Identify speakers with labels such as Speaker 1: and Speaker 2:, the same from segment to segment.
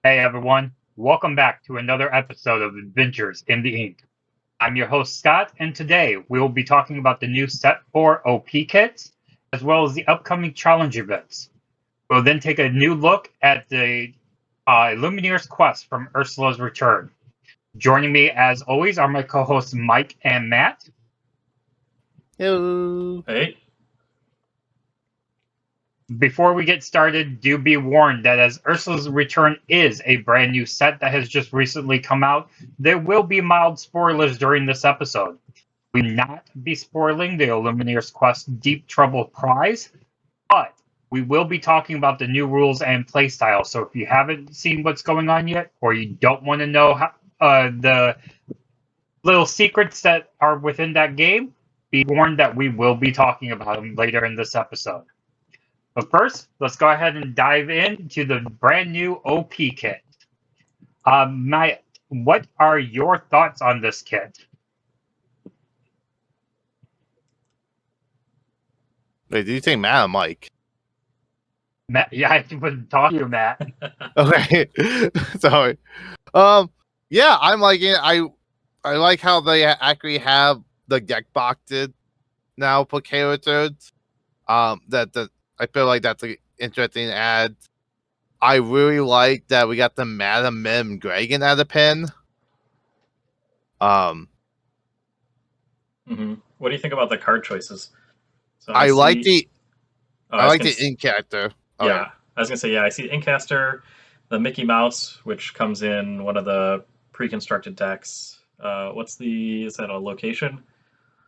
Speaker 1: Hey everyone, welcome back to another episode of Adventures in the Ink. I'm your host Scott, and today we will be talking about the new Set 4 OP kits, as well as the upcoming challenge events. We'll then take a new look at the Illumineer's quest from Ursula's return. Joining me, as always, are my co-hosts Mike and Matt.
Speaker 2: Hello.
Speaker 3: Hey.
Speaker 1: Before we get started, do be warned that as Ursula's Return is a brand new set that has just recently come out, there will be mild spoilers during this episode. We will not be spoiling the Illumineer's Quest Deep Trouble prize, but we will be talking about the new rules and playstyle. So if you haven't seen what's going on yet, or you don't want to know how, the little secrets that are within that game, be warned that we will be talking about them later in this episode. But first, let's go ahead and dive into the brand new OP kit. Matt, what are your thoughts on this kit?
Speaker 2: Wait, did you say Matt or Mike?
Speaker 1: Matt, yeah, I wasn't talking to you, Matt.
Speaker 2: Okay, sorry. Yeah, I'm liking it. I like how they actually have the deck boxes now for characters. I feel like that's an interesting ad. I really like that we got the Madam Mim Dragon as a pin.
Speaker 3: What do you think about the card choices? So
Speaker 2: I like the ink character.
Speaker 3: Oh, yeah, I was gonna say I see the Inkcaster, the Mickey Mouse, which comes in one of the pre-constructed decks. Is that a location?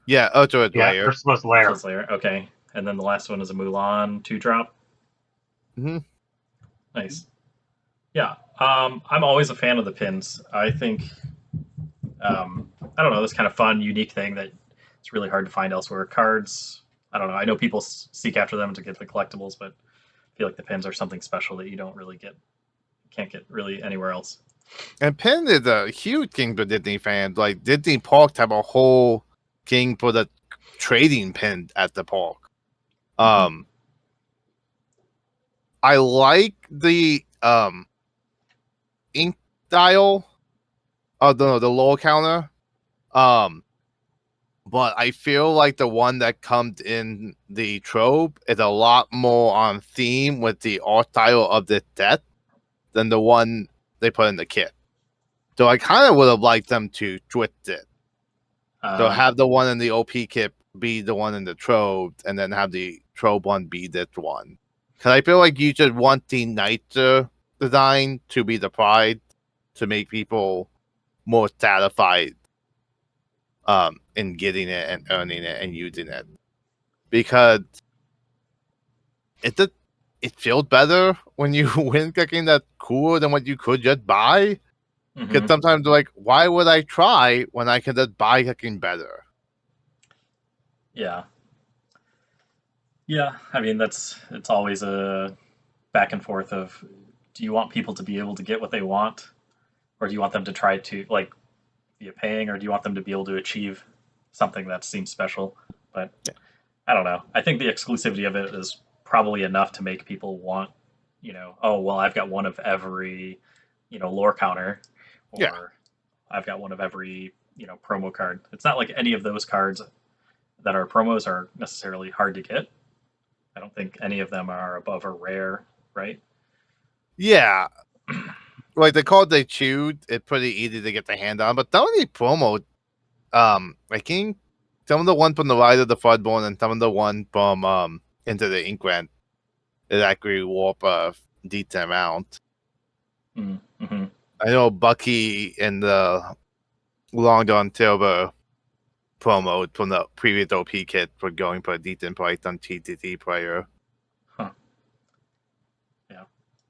Speaker 2: Yeah, Ursula's Lair.
Speaker 1: Ursula's Lair.
Speaker 3: Ursula's Lair. Okay, and then the last one is a Mulan 2-drop. Nice. Yeah, I'm always a fan of the pins. I think, I don't know, this kind of fun, unique thing that it's really hard to find elsewhere. Cards, I don't know. I know people seek after them to get the collectibles, but I feel like the pins are something special that you can't get really anywhere else.
Speaker 2: And pin is a huge thing for Disney fans. Like Disney parks have a whole thing for the trading pin at the park. I like the ink dial. Oh no, the low counter. But I feel like the one that comes in the trope is a lot more on theme with the art style of the set than the one they put in the kit. So I kind of would have liked them to twist it. So have the one in the OP kit be the one in the trope, and then have the trope one be this one. Because I feel like you should want the nicer design to be the pride to make people more satisfied in getting it and earning it and using it. Because it feels better when you win something that's cooler than what you could just buy. Because sometimes like, why would I try when I can just buy something better?
Speaker 3: Yeah. Yeah, I mean it's always a back and forth of, do you want people to be able to get what they want, or do you want them to try to via paying, or do you want them to be able to achieve something that seems special? But I don't know. I think the exclusivity of it is probably enough to make people want, oh well, I've got one of every, lore counter, or I've got one of every, promo card. It's not like any of those cards that are promos are necessarily hard to get. I don't think any of them are above a rare, right?
Speaker 2: Yeah. Like the card they choose, it's pretty easy to get the hand on, but some of the promo, I think some of the one from the Ride of the Floodborn and some of the one from Into the Inkland is actually warp a decent amount.
Speaker 3: Mm-hmm.
Speaker 2: I know Bucky and the Long John Silver promo from the previous OP kit were going for a decent price on TTT player.
Speaker 3: Huh. Yeah.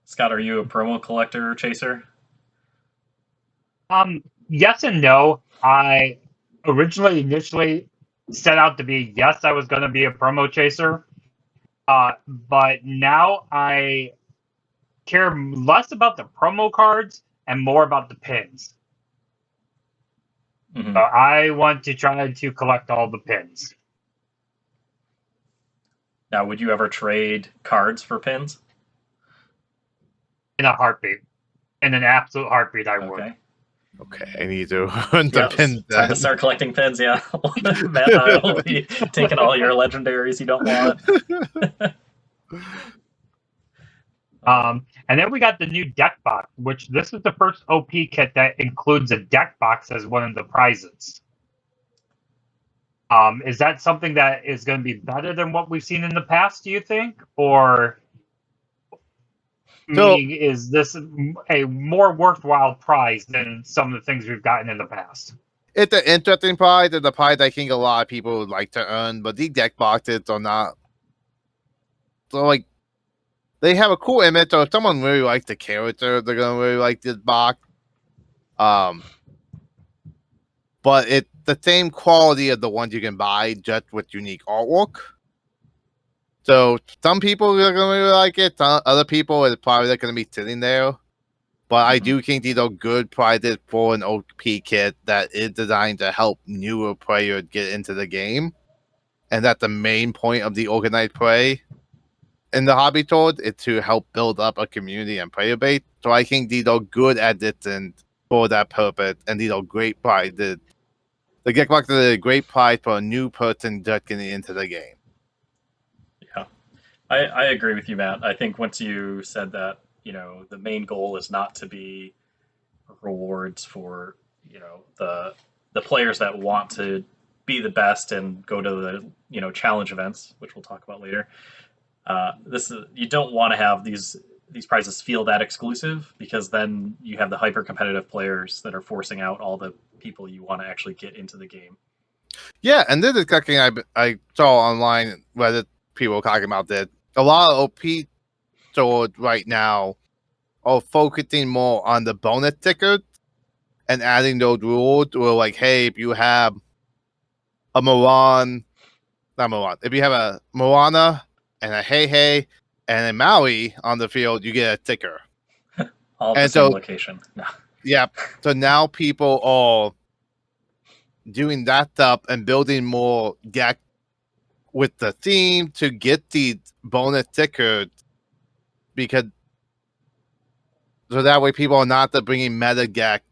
Speaker 3: Scott, are you a promo collector or chaser?
Speaker 1: Yes and no. I initially set out to be, yes, I was going to be a promo chaser. But now I care less about the promo cards and more about the pins.
Speaker 3: Mhm.
Speaker 1: I want to try to collect all the pins.
Speaker 3: Now, would you ever trade cards for pins?
Speaker 1: In a heartbeat. In an absolute heartbeat, I would.
Speaker 3: Okay.
Speaker 2: Okay, I need to earn the
Speaker 3: Yeah,
Speaker 2: pins
Speaker 3: time to
Speaker 2: then.
Speaker 3: start collecting pins. Yeah, Matt and I will be taking all your legendaries you don't want.
Speaker 1: And then we got the new deck box, which this is the first OP kit that includes a deck box as one of the prizes. Is that something that is going to be better than what we've seen in the past, do you think? Or
Speaker 2: So
Speaker 1: meaning, is this a more worthwhile prize than some of the things we've gotten in the past?
Speaker 2: it's an interesting prize, and the prize I think a lot of people would like to earn, but these deck boxes are not. So like they have a cool image, so if someone really likes the character, they're gonna really like this box. Um, but it's the same quality of the ones you can buy, just with unique artwork. So some people are gonna really like it. Other people are probably gonna be sitting there. But I
Speaker 3: Mhm.
Speaker 2: do think these are good prizes for an OP kit that is designed to help newer players get into the game, and that's the main point of the organized play in the hobby tour is to help build up a community and player base. So I think these are good additions for that purpose, and these are great prizes. The Geekbox is a great prize for a new person just getting into the game.
Speaker 3: Yeah, I agree with you, Matt. I think once you said that, the main goal is not to be rewards for the players that want to be the best and go to the challenge events, which we'll talk about later. You don't want to have these prizes feel that exclusive, because then you have the hyper competitive players that are forcing out all the people you want to actually get into the game.
Speaker 2: Yeah, and this is something I saw online where people talking about this. A lot of OP stores right now are focusing more on the bonus tickets and adding those rules where, like, hey, if you have a if you have a Moana and a Hey Hey and a Maui on the field, you get a ticker.
Speaker 3: All at the
Speaker 2: And
Speaker 3: same
Speaker 2: so,
Speaker 3: location. No.
Speaker 2: yeah, so now people are doing that stuff and building more deck with the theme to get these bonus tickets because so that way people are not bringing meta deck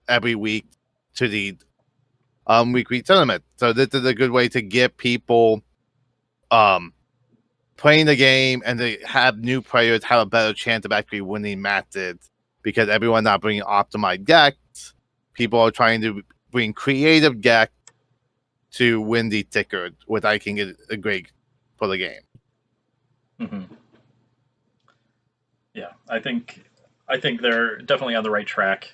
Speaker 2: every week to the weekly tournament. So this is a good way to get people playing the game and to have new players have a better chance of actually winning matches because everyone not bringing optimized decks. People are trying to bring creative decks to win the ticker, which I think is a great for the game.
Speaker 3: Hmm. Yeah, I think they're definitely on the right track.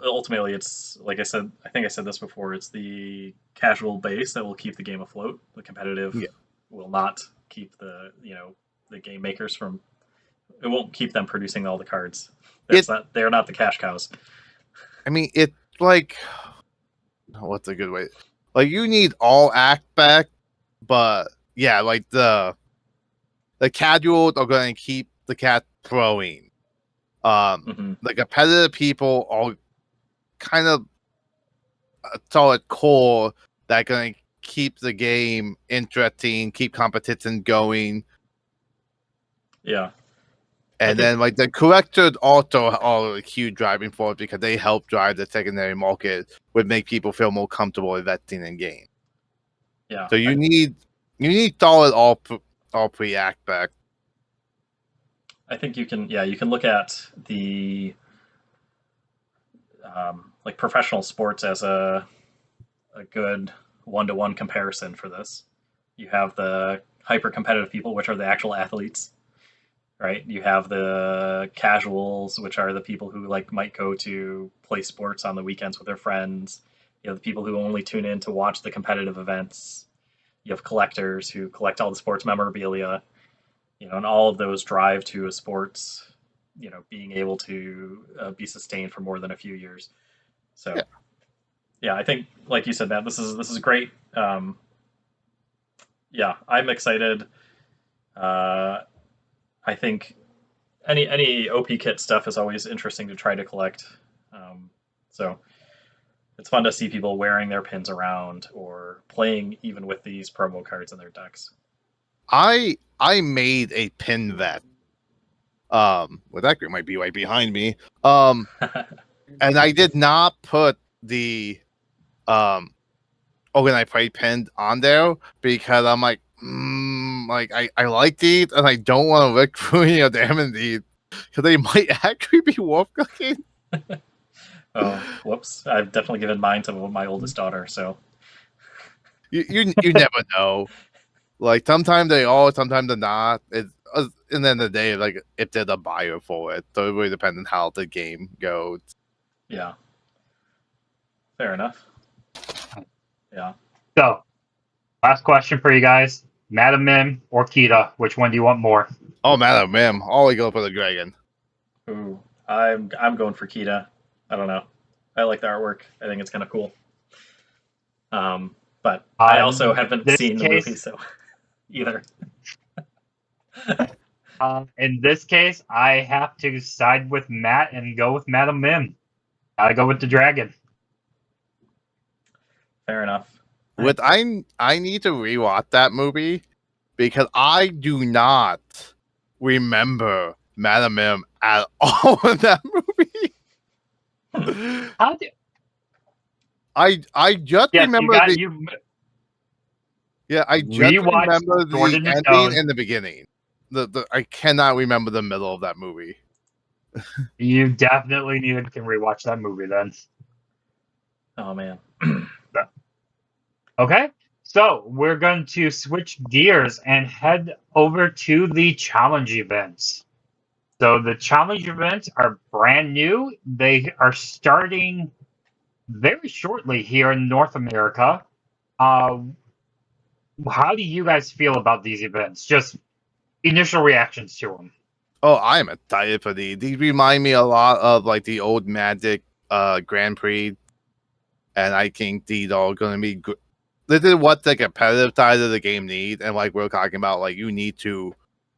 Speaker 3: Ultimately, it's like I said. I think I said this before. It's the casual base that will keep the game afloat. The competitive
Speaker 2: Yeah.
Speaker 3: will not keep the game makers from. It won't keep them producing all the cards. They're not the cash cows.
Speaker 2: I mean, it's like, what's a good way? Like, you need all aspects, but yeah, like the casuals are going to keep the cat throwing.
Speaker 3: Hmm.
Speaker 2: The competitive people are kind of a solid core that going to keep the game interesting, keep competition going.
Speaker 3: Yeah, I
Speaker 2: And
Speaker 3: think.
Speaker 2: then, like, the collectors also are a huge driving force because they help drive the secondary market, would make people feel more comfortable investing in games.
Speaker 3: Yeah,
Speaker 2: So you need solid all pre aspect.
Speaker 3: I think you can. Yeah, you can look at the like professional sports as a good one-to-one comparison for this. You have the hyper competitive people, which are the actual athletes, right? You have the casuals, which are the people who might go to play sports on the weekends with their friends. You have the people who only tune in to watch the competitive events. You have collectors who collect all the sports memorabilia, and all of those drive to a sports, being able to be sustained for more than a few years. So,
Speaker 2: Yeah.
Speaker 3: yeah, I think, like you said, Matt, this is great. Yeah, I'm excited. Uh, I think any OP kit stuff is always interesting to try to collect. So it's fun to see people wearing their pins around or playing even with these promo cards in their decks.
Speaker 2: I made a pin vet. Well, that group might be right behind me. And I did not put the when I played pinned on there because I'm like, I like these and I don't want to look through any of them indeed because they might actually be worth cooking.
Speaker 3: Oh, whoops! I've definitely given mine to my oldest daughter. So
Speaker 2: You never know. Like sometimes they are, sometimes they're not. It's in the end of the day, like if they're the buyer for it, so it really depends on how the game goes.
Speaker 3: yeah, fair enough. Yeah.
Speaker 1: So, last question for you guys: Madam Mim or Kita? Which one do you want more?
Speaker 2: Oh, Madam Mim, always go for the dragon.
Speaker 3: Ooh, I'm going for Kita. I don't know. I like the artwork. I think it's kind of cool. But I also haven't
Speaker 1: This
Speaker 3: seen the
Speaker 1: case,
Speaker 3: movie, so either.
Speaker 1: in this case, I have to side with Matt and go with Madam Mim. Gotta go with the dragon.
Speaker 3: Fair enough.
Speaker 2: With I need to rewatch that movie because I do not remember Madam Mim at all in that movie.
Speaker 1: How do,
Speaker 2: I just
Speaker 1: yes,
Speaker 2: remember I just
Speaker 1: rewatched
Speaker 2: remember
Speaker 1: Sword
Speaker 2: the
Speaker 1: in the
Speaker 2: ending
Speaker 1: Stone.
Speaker 2: and the beginning. The I cannot remember the middle of that movie.
Speaker 1: You definitely can rewatch that movie then.
Speaker 3: Oh man.
Speaker 1: Okay, so we're going to switch gears and head over to the challenge events. So the challenge events are brand new. They are starting very shortly here in North America. Uh, how do you guys feel about these events? Just initial reactions to them.
Speaker 2: Oh, I am excited for these. These remind me a lot of like the old Magic Grand Prix, and I think these are going to be good. This is what the competitive side of the game needs, and like we're talking about, like you need to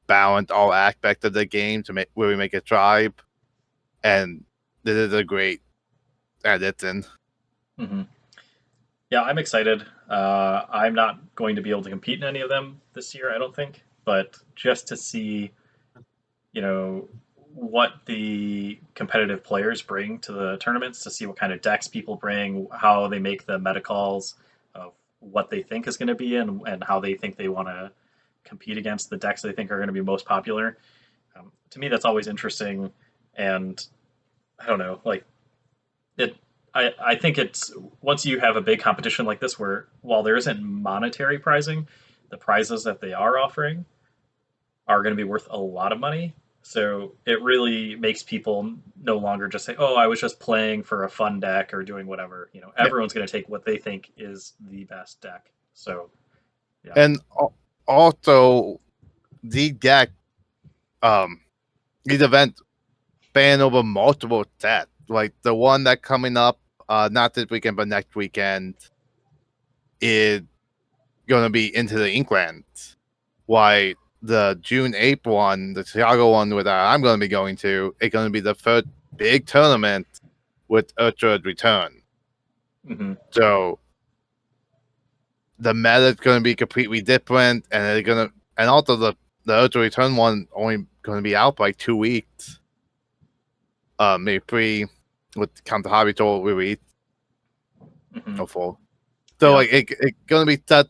Speaker 2: balance all aspects of the game to really make it thrive, and this is a great addition.
Speaker 3: Mm-hmm. Yeah, I'm excited. I'm not going to be able to compete in any of them this year, I don't think. But just to see, what the competitive players bring to the tournaments, to see what kind of decks people bring, how they make the meta calls of what they think is going to be and how they think they want to compete against the decks they think are going to be most popular. To me, that's always interesting, and I don't know, like it. I think it's once you have a big competition like this, where while there isn't monetary prizing, the prizes that they are offering are going to be worth a lot of money. So it really makes people no longer just say, "Oh, I was just playing for a fun deck or doing whatever." Everyone's going to take what they think is the best deck. So, yeah.
Speaker 2: And also, the deck, these events span over multiple sets. Like the one that coming up, not this weekend but next weekend, is going to be Into the Inkland. Why the June 8th one, the Chicago one that I'm going to be going to, it's going to be the first big tournament with Ursula's return.
Speaker 3: Mm-hmm.
Speaker 2: So the meta is going to be completely different, and they're going to, and also the Ursula return one only going to be out by 2 weeks. Maybe 3 with count the hobby total release.
Speaker 3: Mm-hmm.
Speaker 2: Or 4. So
Speaker 3: Yeah.
Speaker 2: like it's going to be such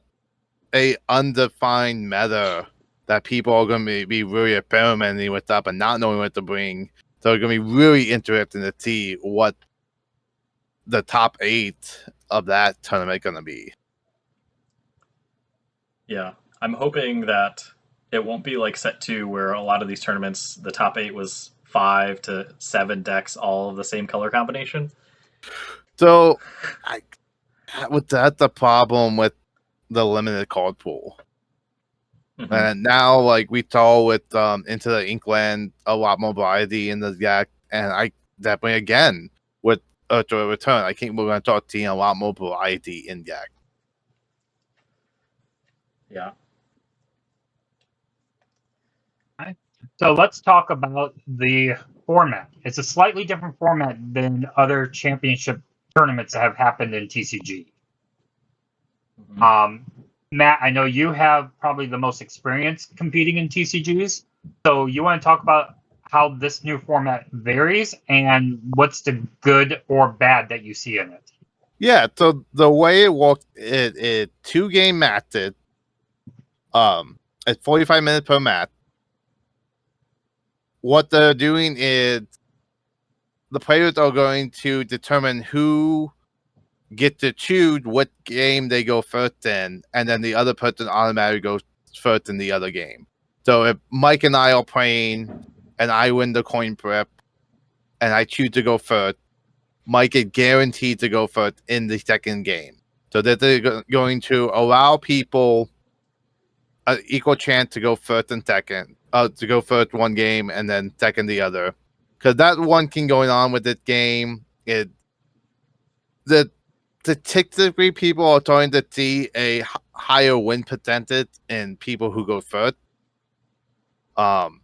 Speaker 2: a undefined meta that people are going to be really experimenting with that and not knowing what to bring. So it's going to be really interesting to see what the top 8 of that tournament going to be.
Speaker 3: Yeah, I'm hoping that it won't be like set 2, where a lot of these tournaments, the top 8 was 5 to 7 decks, all of the same color combination.
Speaker 2: So that's the problem with the limited card pool.
Speaker 3: Mm-hmm.
Speaker 2: And now, like we saw with Into the Inkland, a lot more variety in the deck, and I definitely again with Ursula Return, I think we're going to start seeing a lot more variety in deck.
Speaker 3: Yeah.
Speaker 1: So let's talk about the format. It's a slightly different format than other championship tournaments that have happened in TCG.
Speaker 3: Mhm.
Speaker 1: Matt, I know you have probably the most experience competing in TCGs. So you want to talk about how this new format varies and what's the good or bad that you see in it?
Speaker 2: Yeah, so the way it worked, it 2-game matched. At 45 minutes per match. What they're doing is the players are going to determine who get to choose what game they go first in, and then the other person automatically goes first in the other game. So if Mike and I are playing, and I win the coin flip, and I choose to go first, Mike is guaranteed to go first in the second game. So that they're going to allow people an equal chance to go first and second, to go first one game and then second the other. Because that one thing going on with this game is the statistically people are starting to see a higher win percentage in people who go first. And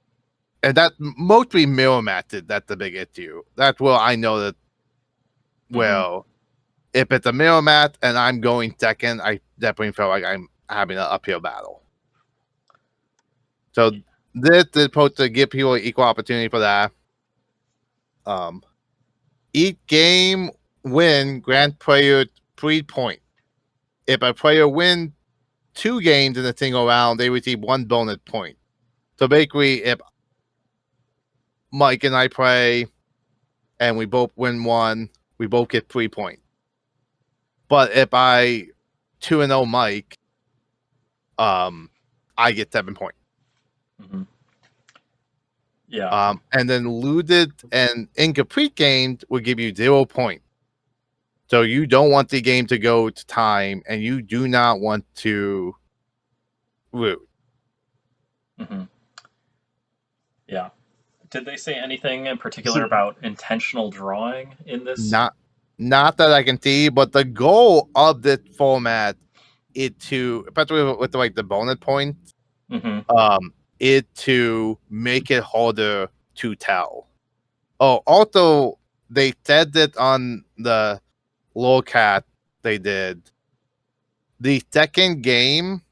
Speaker 2: that mostly mirror matches. That's the big issue. That's where I know that. Well, if it's a mirror match and I'm going second, I definitely feel like I'm having an uphill battle. So this is supposed to give people an equal opportunity for that. Each game win grant player 3 points. If a player wins 2 games in a single round, they receive 1 bonus point. So basically, if Mike and I play and we both win 1, we both get 3 points. But if I 2-0 Mike, I get 7 points.
Speaker 3: Mhm. Yeah.
Speaker 2: And then looted and incomplete games will give you 0 points. So you don't want the game to go to time, and you do not want to root.
Speaker 3: Mhm. Yeah. Did they say anything in particular
Speaker 1: So-
Speaker 3: about intentional drawing in this?
Speaker 2: Not that I can see, but the goal of this format is to, especially with like the bonus points,
Speaker 3: hmm
Speaker 2: is to make it harder to tell. Oh, also they said that on the Lorcana they did. The second game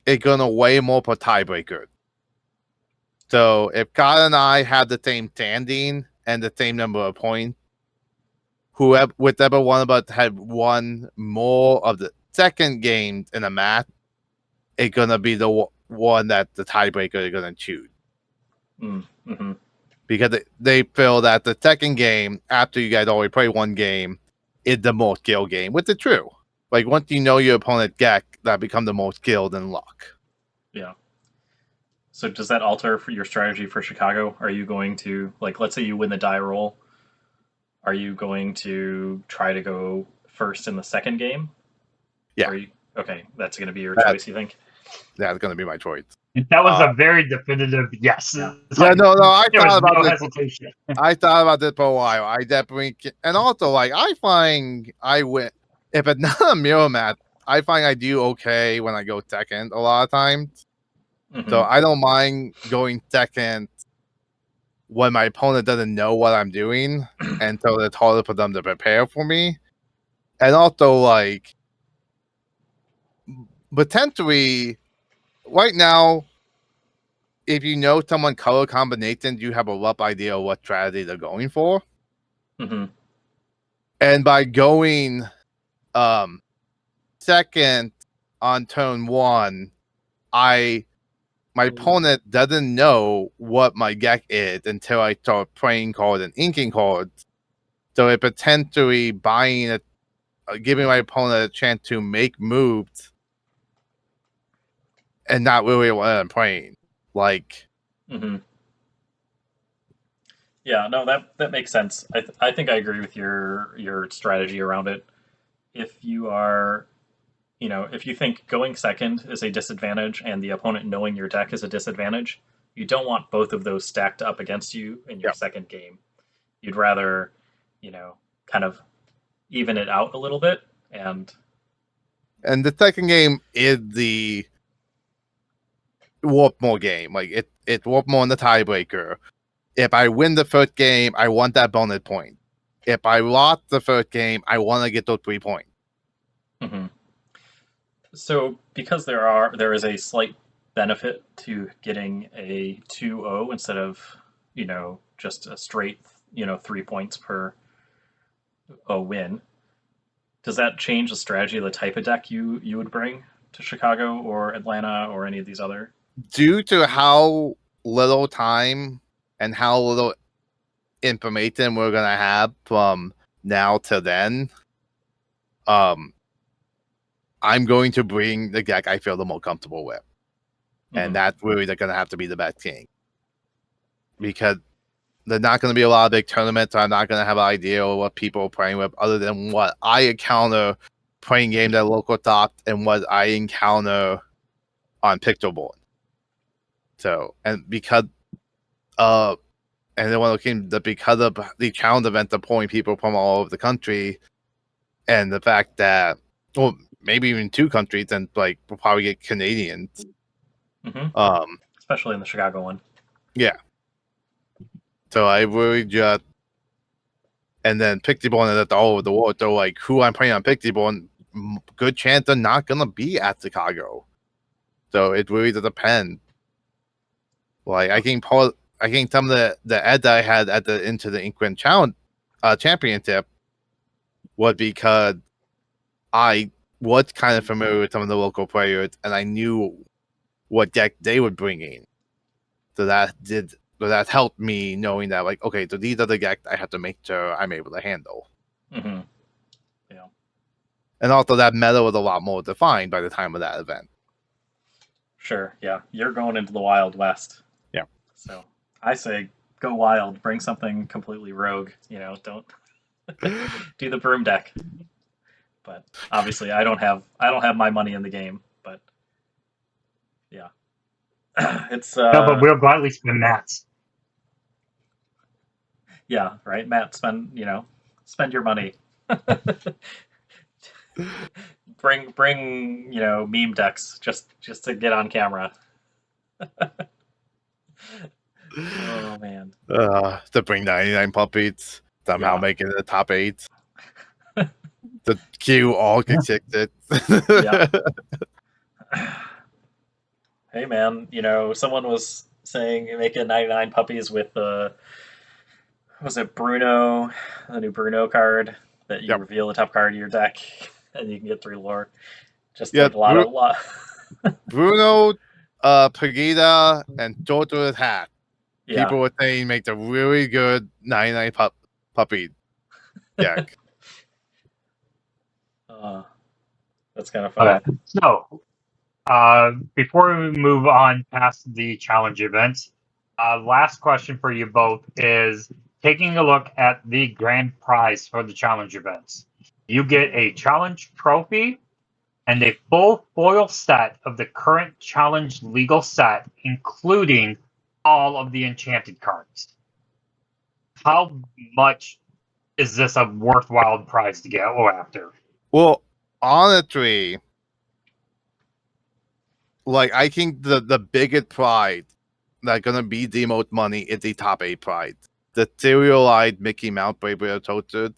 Speaker 2: is gonna weigh more per tiebreaker. So if God and I had the same standing and the same number of points, whichever one of us had won more of the second game in a match, it's gonna be the one that the tiebreaker is gonna choose.
Speaker 3: Mm-hmm.
Speaker 2: Because they feel that the second game, after you guys already play one game, is the most skill game, which is true. Like once you know your opponent deck, that becomes the most skilled and luck.
Speaker 3: Yeah. So does that alter for your strategy for Chicago? Are you going to, like, let's say you win the die roll, are you going to try to go first in the second game?
Speaker 2: Yeah.
Speaker 3: Okay, that's going to be your
Speaker 2: That-
Speaker 3: choice, you think?
Speaker 2: That's gonna be my choice.
Speaker 1: That was a very definitive yes. It's
Speaker 2: Yeah,
Speaker 1: like,
Speaker 2: no, I
Speaker 1: there
Speaker 2: thought
Speaker 1: was
Speaker 2: about
Speaker 1: no
Speaker 2: this.
Speaker 1: hesitation.
Speaker 2: I thought about this for a while. I definitely, and also like I find I win if it's not a mirror match. I find I do okay when I go second a lot of times.
Speaker 3: Mm-hmm.
Speaker 2: So I don't mind going second when my opponent doesn't know what I'm doing, and so it's harder for them to prepare for me. And also like potentially right now, if you know someone color combinations, you have a rough idea of what strategy they're going for.
Speaker 3: Mm-hmm.
Speaker 2: And by going second on turn 1, my opponent doesn't know what my deck is until I start playing cards and inking cards. So it potentially giving my opponent a chance to make moves and not really what I'm playing. Like,
Speaker 3: Mm-hmm. Yeah, no, that makes sense. I think I agree with your strategy around it. If you are, if you think going second is a disadvantage and the opponent knowing your deck is a disadvantage, you don't want both of those stacked up against you in your
Speaker 2: Yep.
Speaker 3: second game. You'd rather, kind of even it out a little bit and
Speaker 2: the second game is the warp more game. Like it warp more in the tiebreaker. If I win the first game, I want that bonus point. If I lost the first game, I want to get those 3 points.
Speaker 3: Mm-hmm. So because there is a slight benefit to getting a 2-0 instead of, just a straight, 3 points per a win. Does that change the strategy of the type of deck you would bring to Chicago or Atlanta or any of these other?
Speaker 2: Due to how little time and how little information we're gonna have from now to then, I'm going to bring the deck I feel the most comfortable with, and that's really gonna have to be the best king, because there's not going to be a lot of big tournaments. I'm not going to have an idea of what people are playing with other than what I encounter playing games at local top and what I encounter on Pictoboard. So, and because and then one of because of the challenge events are pulling people from all over the country, and the fact that, well, maybe even 2 countries, and like we'll probably get Canadians.
Speaker 3: Especially in the Chicago one.
Speaker 2: Yeah. So I really just, and then Pictoboard is all over the world. So like who I'm playing on Pictoboard, good chance they're not gonna be at Chicago. So it really does depend. Like I think some of the ed that I had at the Into the Ink Challenge championship was because I was kind of familiar with some of the local players and I knew what deck they would bring in. So that helped me knowing that, like, okay, so these are the decks I have to make sure I'm able to handle.
Speaker 3: Mm-hmm. Yeah.
Speaker 2: And also that meta was a lot more defined by the time of that event.
Speaker 3: Sure, yeah. You're going into the Wild West.
Speaker 2: Yeah.
Speaker 3: So I say go wild, bring something completely rogue, don't do the broom deck. But obviously I don't have my money in the game, but yeah. It's
Speaker 1: No, but we'll gladly spend Matt's.
Speaker 3: Yeah, right, Matt. Spend your money. bring meme decks just to get on camera. Oh man.
Speaker 2: To bring 99 puppies, somehow making it the top 8. The queue all gets it.
Speaker 3: Yeah. Hey man, someone was saying make it 99 puppies with was it Bruno, the new Bruno card that you reveal the top card of your deck and you can get 3 lore. Just like a lot.
Speaker 2: Bruno, Pegida, and Jojo's hat.
Speaker 3: Yeah.
Speaker 2: People were saying make the really good 99 puppy deck.
Speaker 3: That's kind of fun.
Speaker 1: Okay. So, before we move on past the challenge events, last question for you both is taking a look at the grand prize for the challenge events. You get a challenge trophy and a full foil set of the current challenge legal set, including all of the enchanted cards. How much is this a worthwhile prize to go after?
Speaker 2: Well, honestly, like I think the biggest prize that's gonna be the most money is the top 8 prize. The serialized Mickey Mouse Brave Toasted.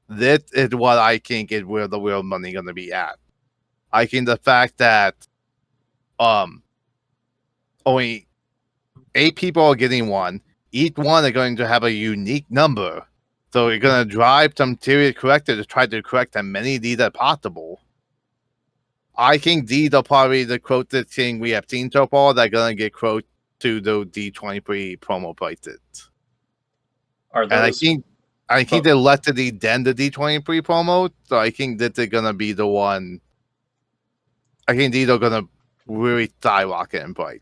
Speaker 2: This is what I think is where the real money gonna be at. I think the fact that only 8 people are getting one, each one are going to have a unique number. So you're gonna drive some serious collectors to try to collect as many of these as possible. I think these are probably the closest thing we have seen so far that are gonna get close to the D23 promo prices.
Speaker 3: Are those?
Speaker 2: And I think they're less than the D23 promo, so I think that they're gonna be the one. I think these are gonna really skyrocket in price.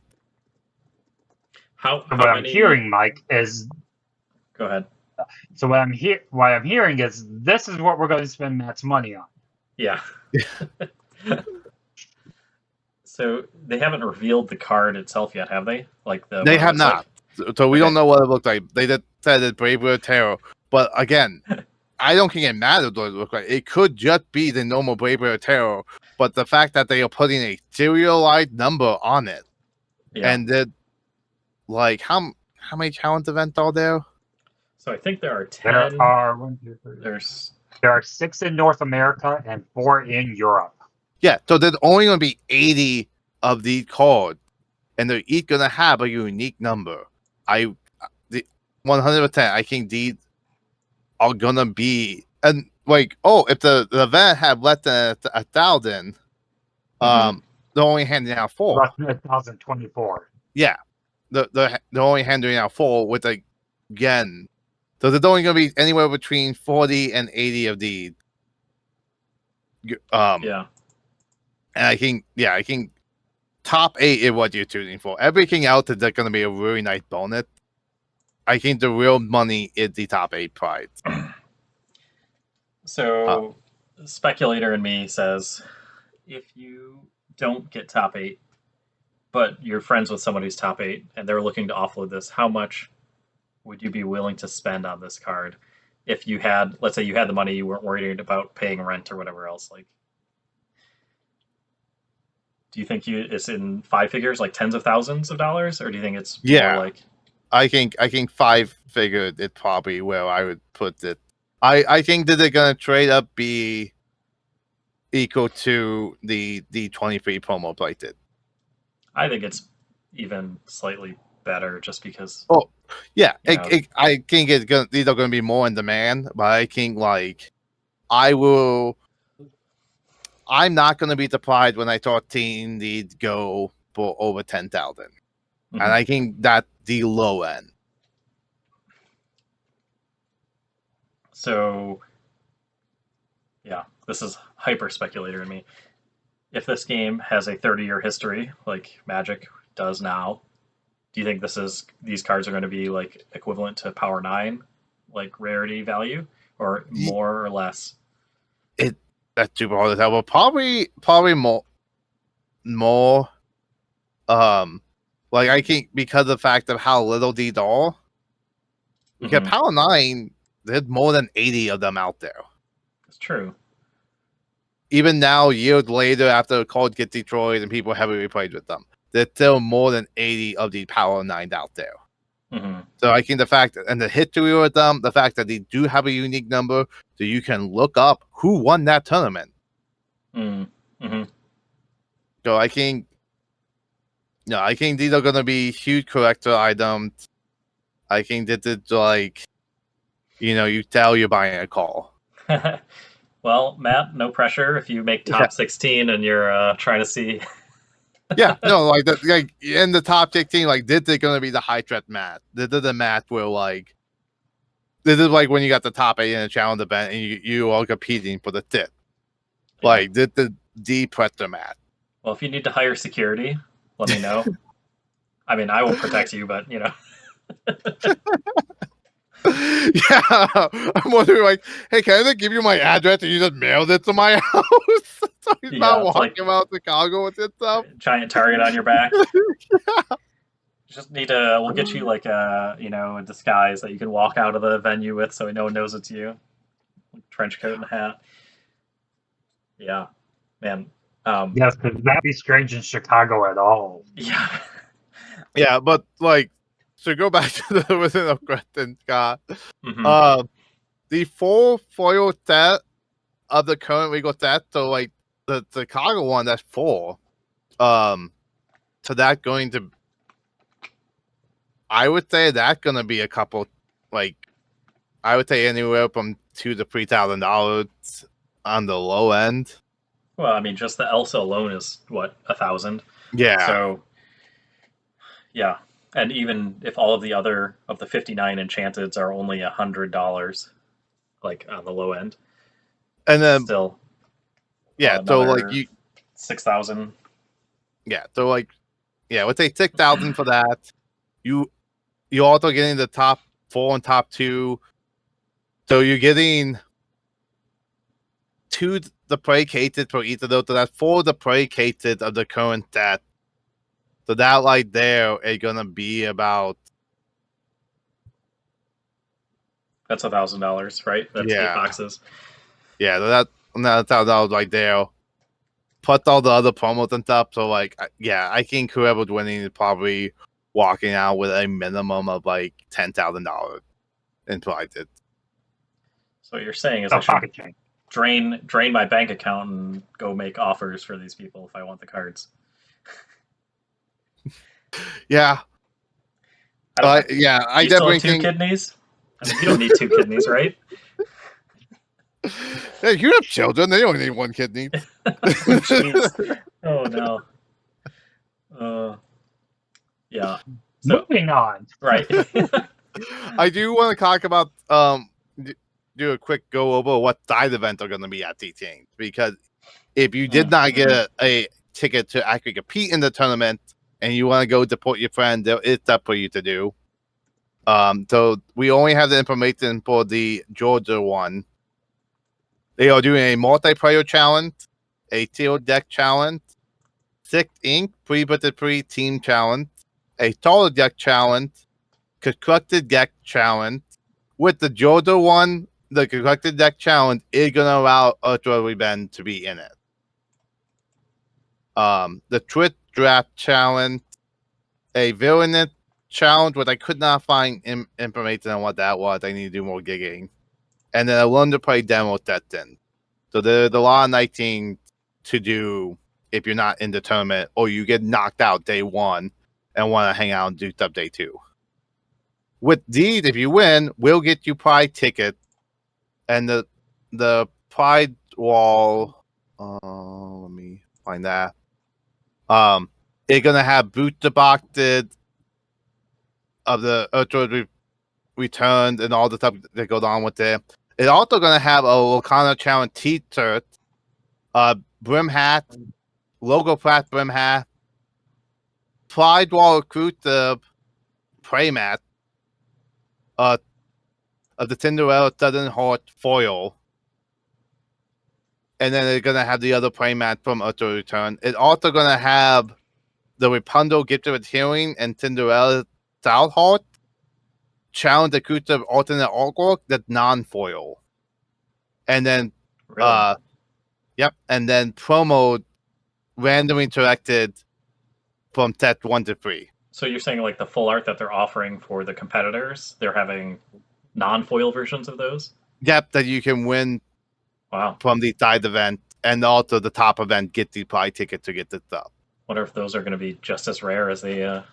Speaker 3: How
Speaker 1: what
Speaker 3: many...
Speaker 1: I'm hearing, Mike, is.
Speaker 3: Go ahead.
Speaker 1: So what I'm hearing is this is what we're going to spend Matt's money on.
Speaker 3: Yeah. So they haven't revealed the card itself yet, have they?
Speaker 2: They have not. Like? So we don't know what it looks like. They just said it's Brave World Tarot. But again, I don't think it matters what it looks like. It could just be the normal Brave World Tarot. But the fact that they are putting a serialized number on it, and that, like, how how many challenge events are there?
Speaker 3: So I think there are
Speaker 1: There
Speaker 3: 10.
Speaker 1: are 1, 2, 3.
Speaker 3: There's
Speaker 1: There are 6 in North America and 4 in Europe.
Speaker 2: Yeah, so there's only going to be 80 of these cards, and they're each going to have a unique number. The 100%, I think these are going to be, and like, if the event had less than 1,000, they're only handing out 4.
Speaker 1: Less than 1,024.
Speaker 2: Yeah, they're only handing out 4 with again. So there's only going to be anywhere between 40 and 80 of these.
Speaker 3: yeah.
Speaker 2: And I think top 8 is what you're choosing for. Everything else is going to be a really nice bonus. I think the real money is the top 8 prize.
Speaker 3: So speculator in me says, if you don't get top 8, but you're friends with someone who's top 8 and they're looking to offload this, how much would you be willing to spend on this card? If you had, let's say you had the money, you weren't worried about paying rent or whatever else, like, do you think it's in 5 figures, like tens of thousands of dollars, or do you think it's more like?
Speaker 2: I think 5 figures is probably where I would put it. I think that they're gonna trade up be equal to the 23 promo plated.
Speaker 3: I think it's even slightly better, just because.
Speaker 2: Oh, yeah.
Speaker 3: You know.
Speaker 2: I think these are gonna be more in demand, but I think like I'm not gonna be surprised when I saw team these go for over 10,000, and I think that's the low end.
Speaker 3: So, yeah, this is hyper speculator in me. If this game has a 30-year history, like Magic does now, do you think these cards are going to be like equivalent to Power 9, like rarity value, or more or less?
Speaker 2: That's super hard to tell, but probably more. Like I think because of the fact of how little these are, because Power 9, there's more than 80 of them out there.
Speaker 3: It's true.
Speaker 2: Even now, years later, after the cards get destroyed and people heavily played with them, there's still more than 80 of these Power 9s out there. So I think the fact and the history with them, the fact that they do have a unique number, so you can look up who won that tournament. So I think these are going to be huge collector items. I think this is like, you tell you're buying a car.
Speaker 3: Well, Matt, no pressure if you make top 16 and you're trying to see.
Speaker 2: Yeah, no, like in the top 16, like this is gonna be the high threat match. This is the match where like this is like when you got the top 8 in a challenge event and you are competing for the tip. Yeah. Like this is the pressure match.
Speaker 3: Well, if you need to hire security, let me know. I mean, I will protect you, but
Speaker 2: Yeah, I'm wondering like, hey, can I just give you my address and you just mailed it to my house? So he's not walking around Chicago with this stuff.
Speaker 3: Giant target on your back. Just need to. We'll get you like a disguise that you can walk out of the venue with, so no one knows it's you. Trench coat and hat. Yeah, man.
Speaker 1: Yes, because that'd be strange in Chicago at all.
Speaker 3: Yeah.
Speaker 2: Yeah, but like, so go back to the Wizard of question, Scott. The full foil set of the current legal set, so like the Chicago one, that's 4. So that's going to, I would say that's going to be a couple, like, I would say anywhere from $2,000 to $3,000 on the low end.
Speaker 3: Well, I mean, just the Elsa alone is what, 1,000.
Speaker 2: Yeah.
Speaker 3: So, yeah, and even if all of the 59 enchanteds are only $100, like on the low end,
Speaker 2: and then
Speaker 3: still,
Speaker 2: yeah, so like
Speaker 3: 6,000.
Speaker 2: Yeah, so like, yeah, let's say 6,000 for that. You're also getting the top 4 and top 2, so you're getting 2 the placated for each of those. So that's 4 the placated of the current set. So that like there is gonna be about.
Speaker 3: That's $1,000, right? That's 8 boxes.
Speaker 2: Yeah, that's $1,000 right there. Plus all the other promos and stuff. So like, yeah, I think whoever's winning is probably walking out with a minimum of like $10,000 in prizes.
Speaker 3: So what you're saying is
Speaker 1: Oh,
Speaker 3: I should
Speaker 1: pocket change.
Speaker 3: drain my bank account and go make offers for these people if I want the cards.
Speaker 2: Yeah.
Speaker 3: I don't know.
Speaker 2: Yeah, I
Speaker 3: You still have
Speaker 2: definitely
Speaker 3: two
Speaker 2: think.
Speaker 3: kidneys? I mean, you don't need two kidneys, right?
Speaker 2: Hey, you have children; they only need one kidney.
Speaker 3: Jeez. Oh no. Yeah. So
Speaker 1: Moving on.
Speaker 3: right.
Speaker 2: I do want to talk about do a quick go over what side events are going to be at T-Team, because if you did not get a ticket to actually compete in the tournament and you want to go support your friend, there is stuff for you to do. So we only have the information for the Georgia one. They are doing a multiplayer challenge, a teal deck challenge, 6 ink free team challenge, a taller deck challenge, constructed deck challenge. With the Georgia one, the constructed deck challenge is going to allow Ursula Revenge to be in it. The Twitch draft challenge, a villainous challenge, which I could not find information on what that was. I need to do more gigging. And then a learn to play demo set in. So there's a lot of nice things to do if you're not in the tournament or you get knocked out day one and want to hang out and do stuff day two. With these, if you win, we'll get you pride tickets, and the pride wall. Let me find that. It's gonna have booster boxes of the Ultra returned and all the stuff that goes on with it. It's also gonna have a Lorcana challenge T-shirt, brim hat, logo flat brim hat, pride wall recruitive prey mat, of the Cinderella Southern Heart foil. And then they're gonna have the other prey mat from Ultra Return. It's also gonna have the Rapunzel Gifted with Healing and Cinderella South Heart challenge recruitive alternate artwork that's non-foil. And then
Speaker 3: Really?
Speaker 2: yep, and then promo randomly selected from set 1 to 3.
Speaker 3: So you're saying like the full art that they're offering for the competitors, they're having non-foil versions of those?
Speaker 2: Yep, that you can win
Speaker 3: Wow.
Speaker 2: from the side event, and also the top event get the prize ticket to get this stuff.
Speaker 3: Wonder if those are going to be just as rare as the.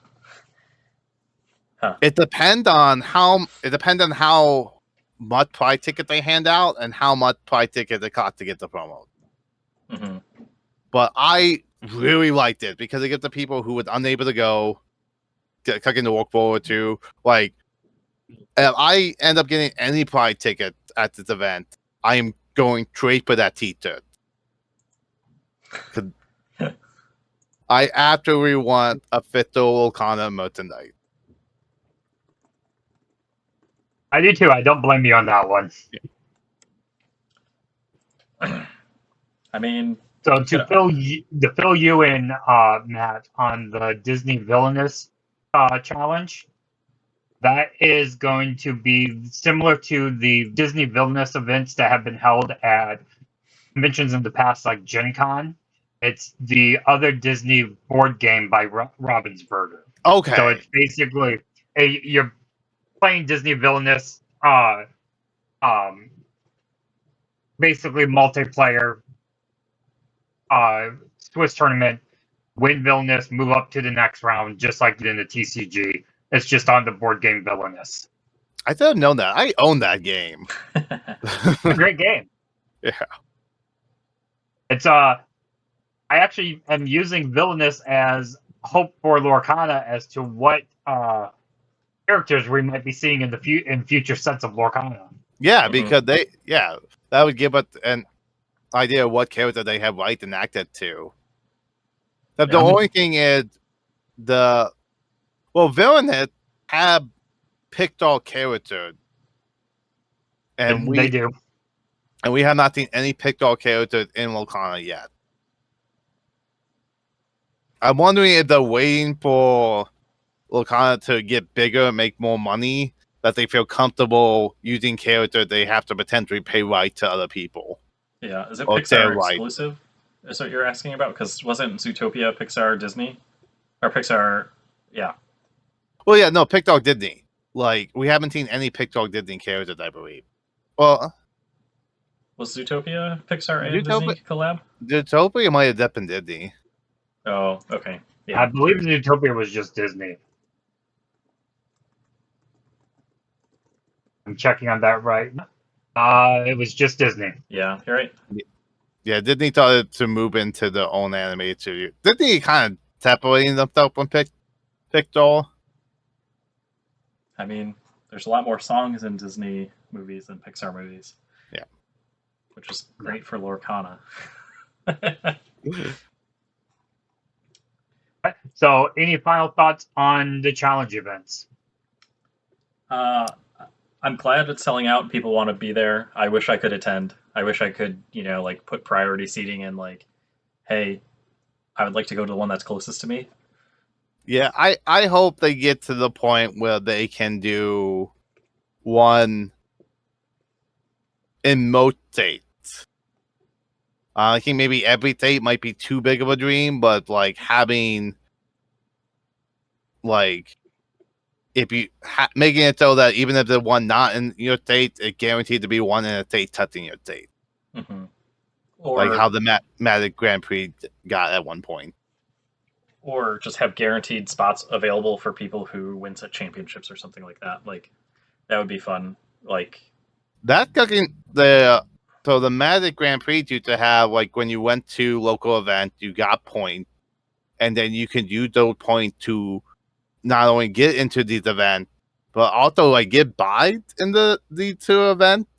Speaker 2: It depends on how much prize ticket they hand out and how much prize ticket it costs to get the promo.
Speaker 3: Mm-hmm.
Speaker 2: But I really liked it because it gives the people who were unable to go clicking to walk forward to, like, if I end up getting any prize ticket at this event, I am going straight for that T-shirt. I absolutely want official Lorcana merchandise.
Speaker 1: I do too. I don't blame you on that one.
Speaker 3: I mean,
Speaker 1: So to fill you in, Matt, on the Disney Villainous challenge, that is going to be similar to the Disney Villainous events that have been held at conventions in the past, like Gen Con. It's the other Disney board game by Ravensburger.
Speaker 2: Okay.
Speaker 1: So it's basically you're playing Disney Villainous, basically multiplayer Swiss tournament, win Villainous, move up to the next round, just like in the TCG. It's just on the board game Villainous.
Speaker 2: I didn't know that. I own that game.
Speaker 1: It's a great game.
Speaker 2: Yeah.
Speaker 1: It's I actually am using Villainous as hope for Lorcana as to what characters we might be seeing in future sets of Lorcana.
Speaker 2: Yeah, because that would give us an idea of what character they have right and acted to. The only thing is Villainous have picked all characters. And
Speaker 1: they do.
Speaker 2: And we have not seen any picked all characters in Lorcana yet. I'm wondering if they're waiting for Lorcana to get bigger and make more money, that they feel comfortable using characters they have to potentially pay right to other people.
Speaker 3: Yeah, is it
Speaker 2: Or
Speaker 3: Pixar exclusive? Is what you're asking about? Because wasn't Zootopia Pixar Disney? Or Pixar, yeah.
Speaker 2: Well, yeah, no, Pick Dog Disney. Like, we haven't seen any Pick Dog Disney characters, I believe. Well,
Speaker 3: Was Zootopia Pixar and
Speaker 2: Zootopia-
Speaker 3: Disney collab?
Speaker 2: Zootopia might have been Disney.
Speaker 3: Oh, okay.
Speaker 1: I
Speaker 3: Yeah.
Speaker 1: believe Zootopia was just Disney. I'm checking on that right now. It was just Disney.
Speaker 3: Yeah, you're right.
Speaker 2: Yeah, Disney started to move into their own animated studio. Disney kind of separating themselves from Pixar.
Speaker 3: I mean, there's a lot more songs in Disney movies than Pixar movies.
Speaker 2: Yeah.
Speaker 3: Which is great for Lorcana.
Speaker 1: So, any final thoughts on the challenge events?
Speaker 3: I'm glad it's selling out and people want to be there. I wish I could attend. I wish I could, like put priority seating in like, hey, I would like to go to the one that's closest to me.
Speaker 2: Yeah, I hope they get to the point where they can do one in most states. I think maybe every state might be too big of a dream, but like having like if you making it so that even if the one not in your state, it's guaranteed to be one in a state touching your state.
Speaker 3: Mm-hmm.
Speaker 2: Like how the Magic Grand Prix got at one point.
Speaker 3: Or just have guaranteed spots available for people who win set championships or something like that. Like that would be fun. Like
Speaker 2: That cooking so the Magic Grand Prix used to have like when you went to local events, you got points, and then you could use those points to not only get into these events, but also like get buys in the two events.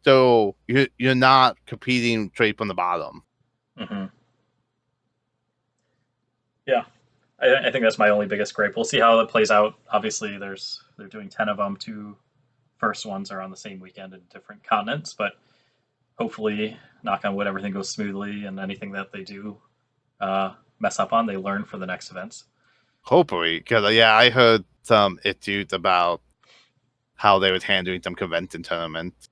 Speaker 2: So you're not competing straight from the bottom.
Speaker 3: mm-hmm. Yeah. I think that's my only biggest gripe. We'll see how it plays out. Obviously, they're doing 10 of them. 2 first ones are on the same weekend in different continents, but hopefully, knock on wood, everything goes smoothly, and anything that they do mess up on, they learn for the next events.
Speaker 2: Hopefully, because I heard some issues about how they were handling some convention tournaments.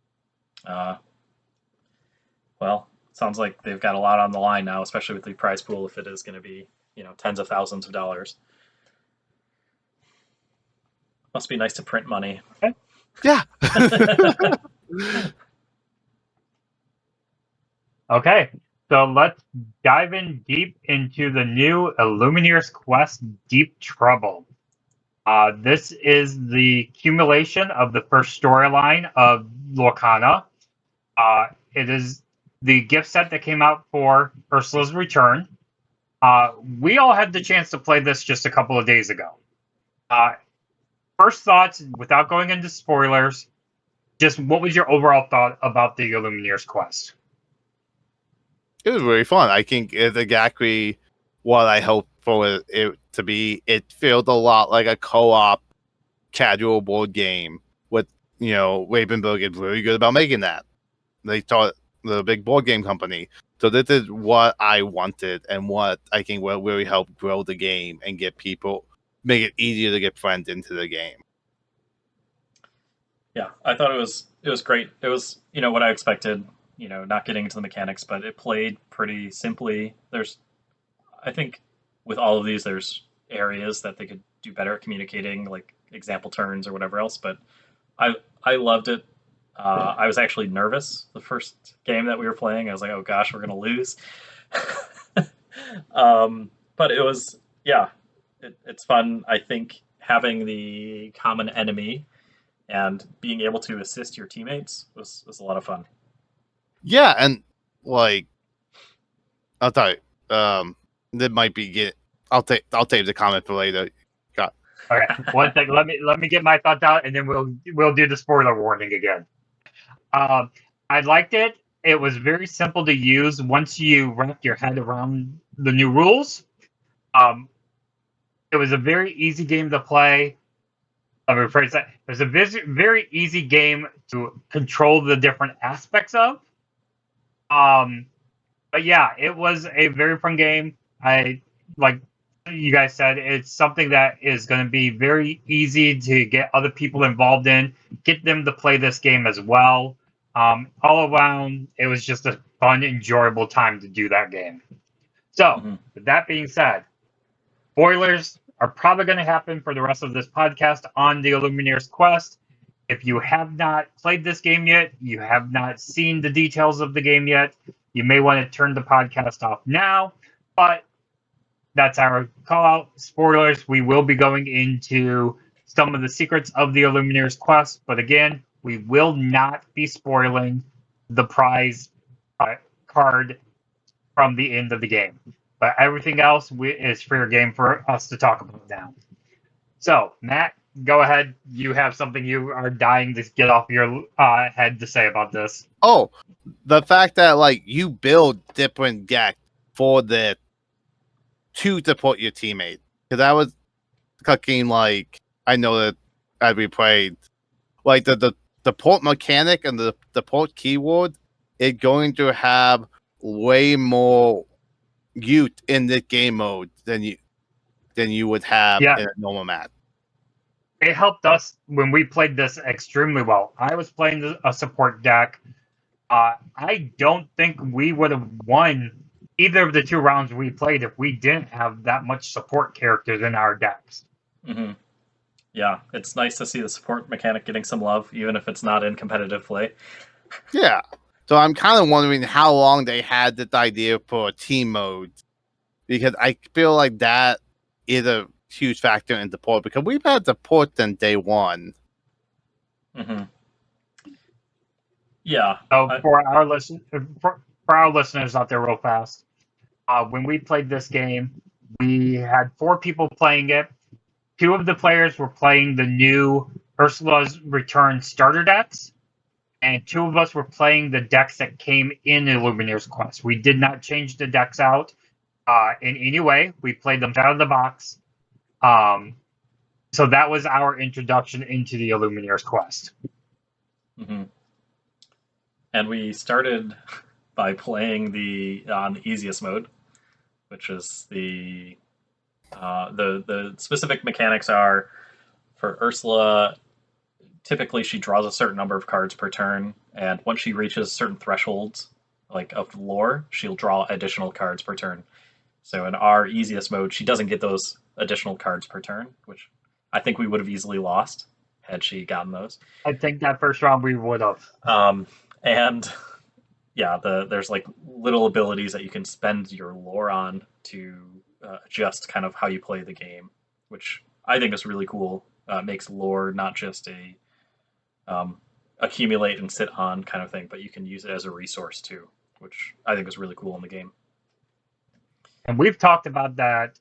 Speaker 3: Well, sounds like they've got a lot on the line now, especially with the prize pool. If it is going to be, tens of thousands of dollars, must be nice to print money.
Speaker 2: Yeah.
Speaker 1: Okay, so let's dive in deep into the new Illumineer's Quest Deep Trouble. This is the accumulation of the first storyline of Lorcana. It is the gift set that came out for Ursula's Return. We all had the chance to play this just a couple of days ago. First thoughts, without going into spoilers, just what was your overall thought about the Illumineer's Quest?
Speaker 2: It was really fun. I think it's exactly what I hoped for it to be. It felt a lot like a co-op casual board game with, Ravenberg is really good about making that. They thought the big board game company. So this is what I wanted and what I think will really help grow the game and make it easier to get friends into the game.
Speaker 3: Yeah, I thought it was great. It was, what I expected, not getting into the mechanics, but it played pretty simply. I think with all of these, there's areas that they could do better at communicating, like example turns or whatever else, but I loved it. I was actually nervous the first game that we were playing. I was like, oh gosh, we're going to lose. But it was, it's fun. I think having the common enemy and being able to assist your teammates was a lot of fun.
Speaker 2: Yeah, and like I'll tell you, that might be I'll save the comment for later.
Speaker 1: Okay, one thing. Let me get my thoughts out, and then we'll do the spoiler warning again. I liked it. It was very simple to use once you wrap your head around the new rules. It was a very easy game to play. Let me rephrase that. It was a very easy game to control the different aspects of. But yeah, it was a very fun game. Like you guys said, it's something that is going to be very easy to get other people involved in, get them to play this game as well. All around, it was just a fun, enjoyable time to do that game. So, with that being said, spoilers are probably going to happen for the rest of this podcast on the Illumineer's quest. If you have not played this game yet, you have not seen the details of the game yet, you may want to turn the podcast off now. But that's our call out. Spoilers, we will be going into some of the secrets of the Illumineer's quest. But again, we will not be spoiling the prize card from the end of the game. But everything else is fair game for us to talk about now. So, Matt, go ahead. You have something you are dying to get off your head to say about this.
Speaker 2: Oh, the fact that like you build different decks for the to support your teammate, because I was cooking like I know that as we played, like the port mechanic and the port keyword is going to have way more use in this game mode than you would have in a normal match.
Speaker 1: It helped us when we played this extremely well. I was playing a support deck. I don't think we would have won either of the 2 rounds we played if we didn't have that much support characters in our decks.
Speaker 3: Mm-hmm. Yeah, it's nice to see the support mechanic getting some love, even if it's not in competitive play.
Speaker 2: Yeah. So I'm kind of wondering how long they had this idea for team mode, because I feel like that is a huge factor in support, because we've had support since day one.
Speaker 3: Mm-hmm. Yeah.
Speaker 1: So for our listeners out there, real fast, when we played this game, we had 4 people playing it. 2 of the players were playing the new Ursula's Return starter decks, and 2 of us were playing the decks that came in Illumineer's quest. We did not change the decks out in any way. We played them out of the box. So that was our introduction into the Illumineer's quest.
Speaker 3: Mm-hmm. And we started by playing on the easiest mode, which is the specific mechanics are for Ursula. Typically, she draws a certain number of cards per turn, and once she reaches certain thresholds, like of lore, she'll draw additional cards per turn. So in our easiest mode, she doesn't get those additional cards per turn, which I think we would have easily lost had she gotten those.
Speaker 1: I think that first round we would have.
Speaker 3: And yeah, there's like little abilities that you can spend your lore on to adjust kind of how you play the game, which I think is really cool. Makes lore not just a accumulate and sit on kind of thing, but you can use it as a resource too, which I think is really cool in the game.
Speaker 1: And we've talked about that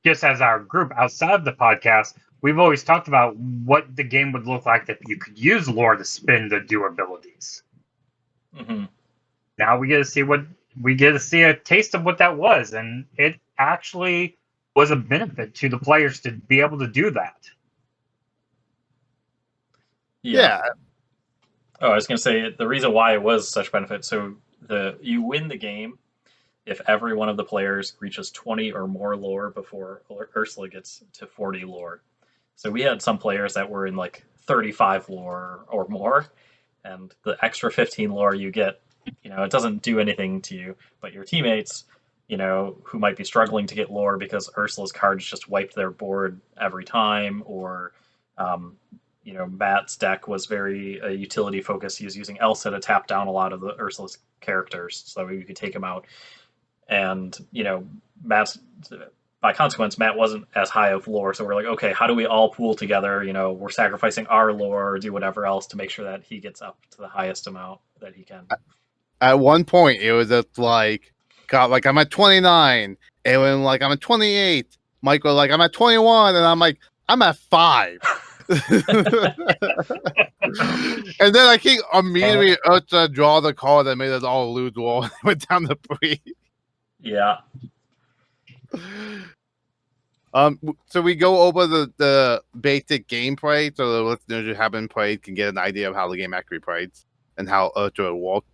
Speaker 1: just as our group outside of the podcast. We've always talked about what the game would look like if you could use lore to spin to do abilities.
Speaker 3: Mm-hmm.
Speaker 1: Now we get to see a taste of what that was, and it actually was a benefit to the players to be able to do that.
Speaker 2: Yeah.
Speaker 3: Oh, I was going to say the reason why it was such benefit. So you win the game if every one of the players reaches 20 or more lore before Ursula gets to 40 lore. So we had some players that were in like 35 lore or more, and the extra 15 lore you get, it doesn't do anything to you, but your teammates, who might be struggling to get lore because Ursula's cards just wiped their board every time, or Matt's deck was very utility focused. He was using Elsa to tap down a lot of the Ursula's characters so that we could take him out. And, Matt's, by consequence, Matt wasn't as high of lore. So we're like, okay, how do we all pool together? We're sacrificing our lore or do whatever else to make sure that he gets up to the highest amount that he can.
Speaker 2: At one point, it was just like, God, like I'm at 29. And when like I'm at 28, Mike was like, I'm at 21. And I'm like, I'm at 5. And then I think immediately Ursula draw the card that made us all lose lore. Went down to 3.
Speaker 3: Yeah.
Speaker 2: So we go over the basic gameplay, so the listeners who haven't played can get an idea of how the game actually plays and how Ursula works.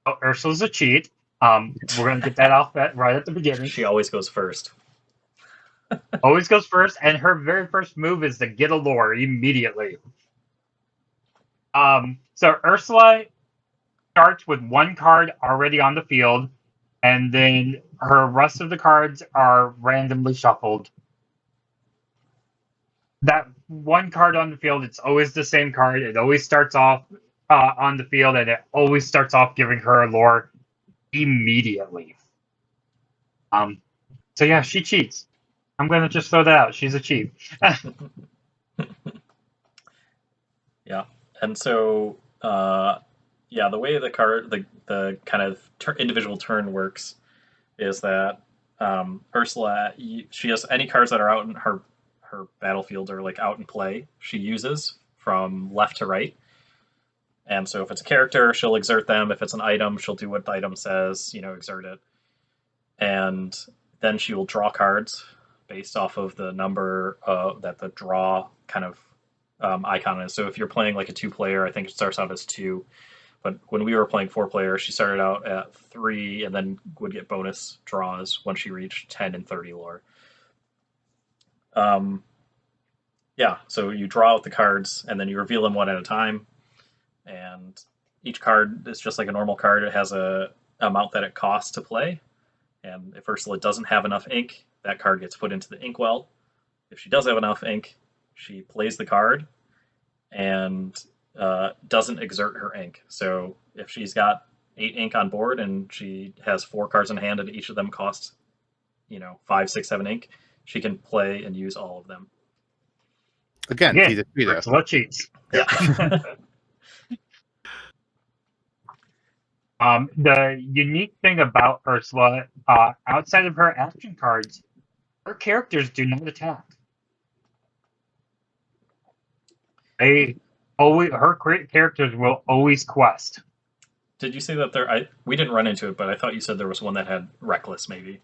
Speaker 1: Oh, Ursula's a cheat. We're gonna get that off right at the beginning.
Speaker 3: She always goes first.
Speaker 1: Always goes first, and her very first move is to get a lore immediately. So Ursula starts with 1 card already on the field. and then her rest of the cards are randomly shuffled. That one card on the field, it's always the same card. It always starts off on the field, and it always starts off giving her a lore immediately. So yeah, she cheats. I'm gonna just throw that out. She's a cheat.
Speaker 3: Yeah, and so yeah, the way the card, the kind of individual turn works is that Ursula, she has any cards that are out in her battlefield or like out in play, she uses from left to right. And so if it's a character, she'll exert them. If it's an item, she'll do what the item says, exert it. And then she will draw cards based off of the number that the draw kind of icon is. So if you're playing like a 2-player, I think it starts out as 2. But when we were playing 4-player, she started out at 3 and then would get bonus draws when she reached 10 and 30 lore. Yeah, so you draw out the cards and then you reveal them one at a time. And each card is just like a normal card. It has a amount that it costs to play. And if Ursula doesn't have enough ink, that card gets put into the inkwell. If she does have enough ink, she plays the card and doesn't exert her ink. So if she's got 8 ink on board and she has 4 cards in hand and each of them costs, 5, 6, 7 ink, she can play and use all of them.
Speaker 2: Again,
Speaker 1: Ursula cheats.
Speaker 3: Yeah.
Speaker 1: The unique thing about Ursula, outside of her action cards, her characters do not attack. Her characters will always quest.
Speaker 3: Did you say that we didn't run into it, but I thought you said there was one that had reckless, maybe.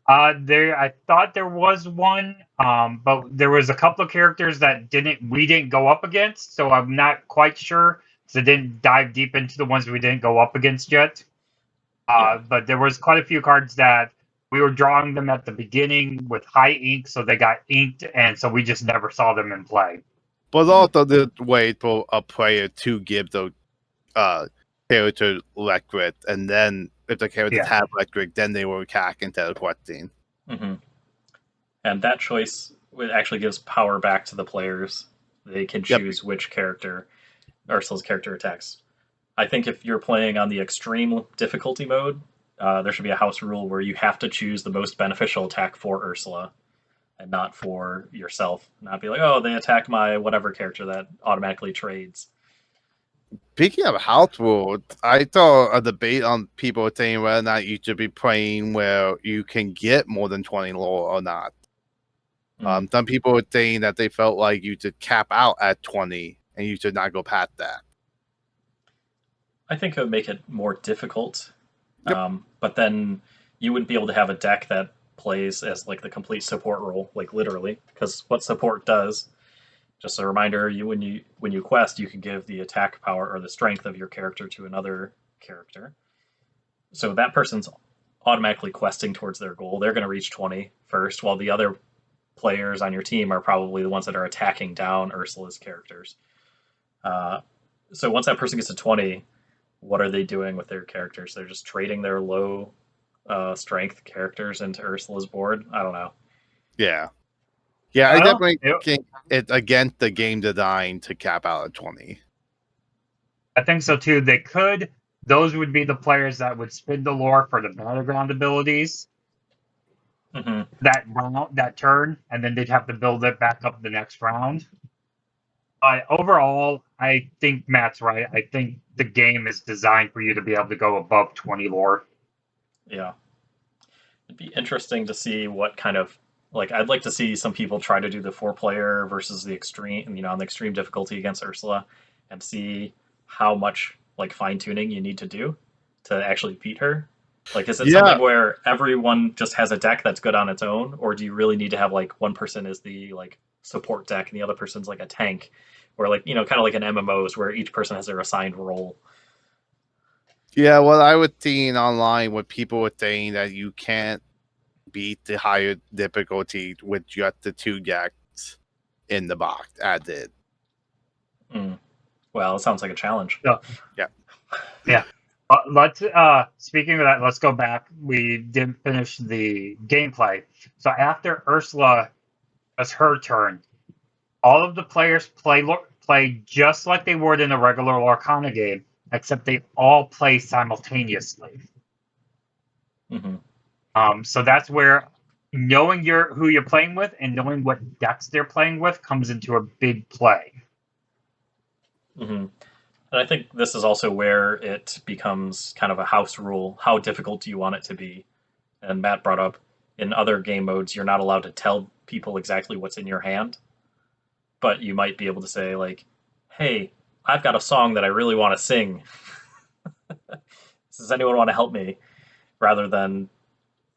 Speaker 1: I thought there was one, but there was a couple of characters that we didn't go up against, so I'm not quite sure. So I didn't dive deep into the ones we didn't go up against yet. But there was quite a few cards that we were drawing them at the beginning with high ink, so they got inked, and so we just never saw them in play.
Speaker 2: But also the way for a player to give the character electric, and then if the characters have electric, then they will attack instead of questing.
Speaker 3: Mm-hmm. And that choice actually gives power back to the players. They can choose which character Ursula's character attacks. I think if you're playing on the extreme difficulty mode, there should be a house rule where you have to choose the most beneficial attack for Ursula and not for yourself. Not be like, oh, they attack my whatever character that automatically trades.
Speaker 2: Speaking of house rules, I saw a debate on people saying whether or not you should be playing where you can get more than 20 lore or not. Some people were saying that they felt like you should cap out at 20 and you should not go past that.
Speaker 3: I think it would make it more difficult. But then you wouldn't be able to have a deck that plays as like the complete support role, like literally, because what support does, just a reminder, when you quest, you can give the attack power or the strength of your character to another character. So that person's automatically questing towards their goal. They're going to reach 20 first, while the other players on your team are probably the ones that are attacking down Ursula's characters. So once that person gets to 20, what are they doing with their characters? They're just trading their low strength characters into Ursula's board? I don't know.
Speaker 2: Yeah, I definitely think it's against the game design to cap out at 20.
Speaker 1: I think so too. Those would be the players that would spin the lore for the battleground abilities that turn, and then they'd have to build it back up the next round. Overall, I think Matt's right. I think the game is designed for you to be able to go above 20 lore.
Speaker 3: Yeah. It'd be interesting to see what kind of, I'd like to see some people try to do the 4-player versus the extreme, on the extreme difficulty against Ursula, and see how much fine-tuning you need to do to actually beat her. Is it something where everyone just has a deck that's good on its own, or do you really need to have one person is the support deck and the other person's a tank, or kind of like an MMOs where each person has their assigned role?
Speaker 2: Yeah, what I was seeing online, what people were saying that you can't beat the higher difficulty with just the 2 decks in the box as it.
Speaker 3: Well, it sounds like a challenge.
Speaker 1: Yeah. Let's speaking of that, let's go back. We didn't finish the gameplay. So after Ursula, it's her turn. All of the players play just like they would in a regular Lorcana game, except they all play simultaneously. So that's where knowing who you're playing with and knowing what decks they're playing with comes into a big play.
Speaker 3: And I think this is also where it becomes kind of a house rule. How difficult do you want it to be? And Matt brought up, in other game modes, you're not allowed to tell people exactly what's in your hand, but you might be able to say, like, hey, I've got a song that I really want to sing. Does anyone want to help me? Rather than,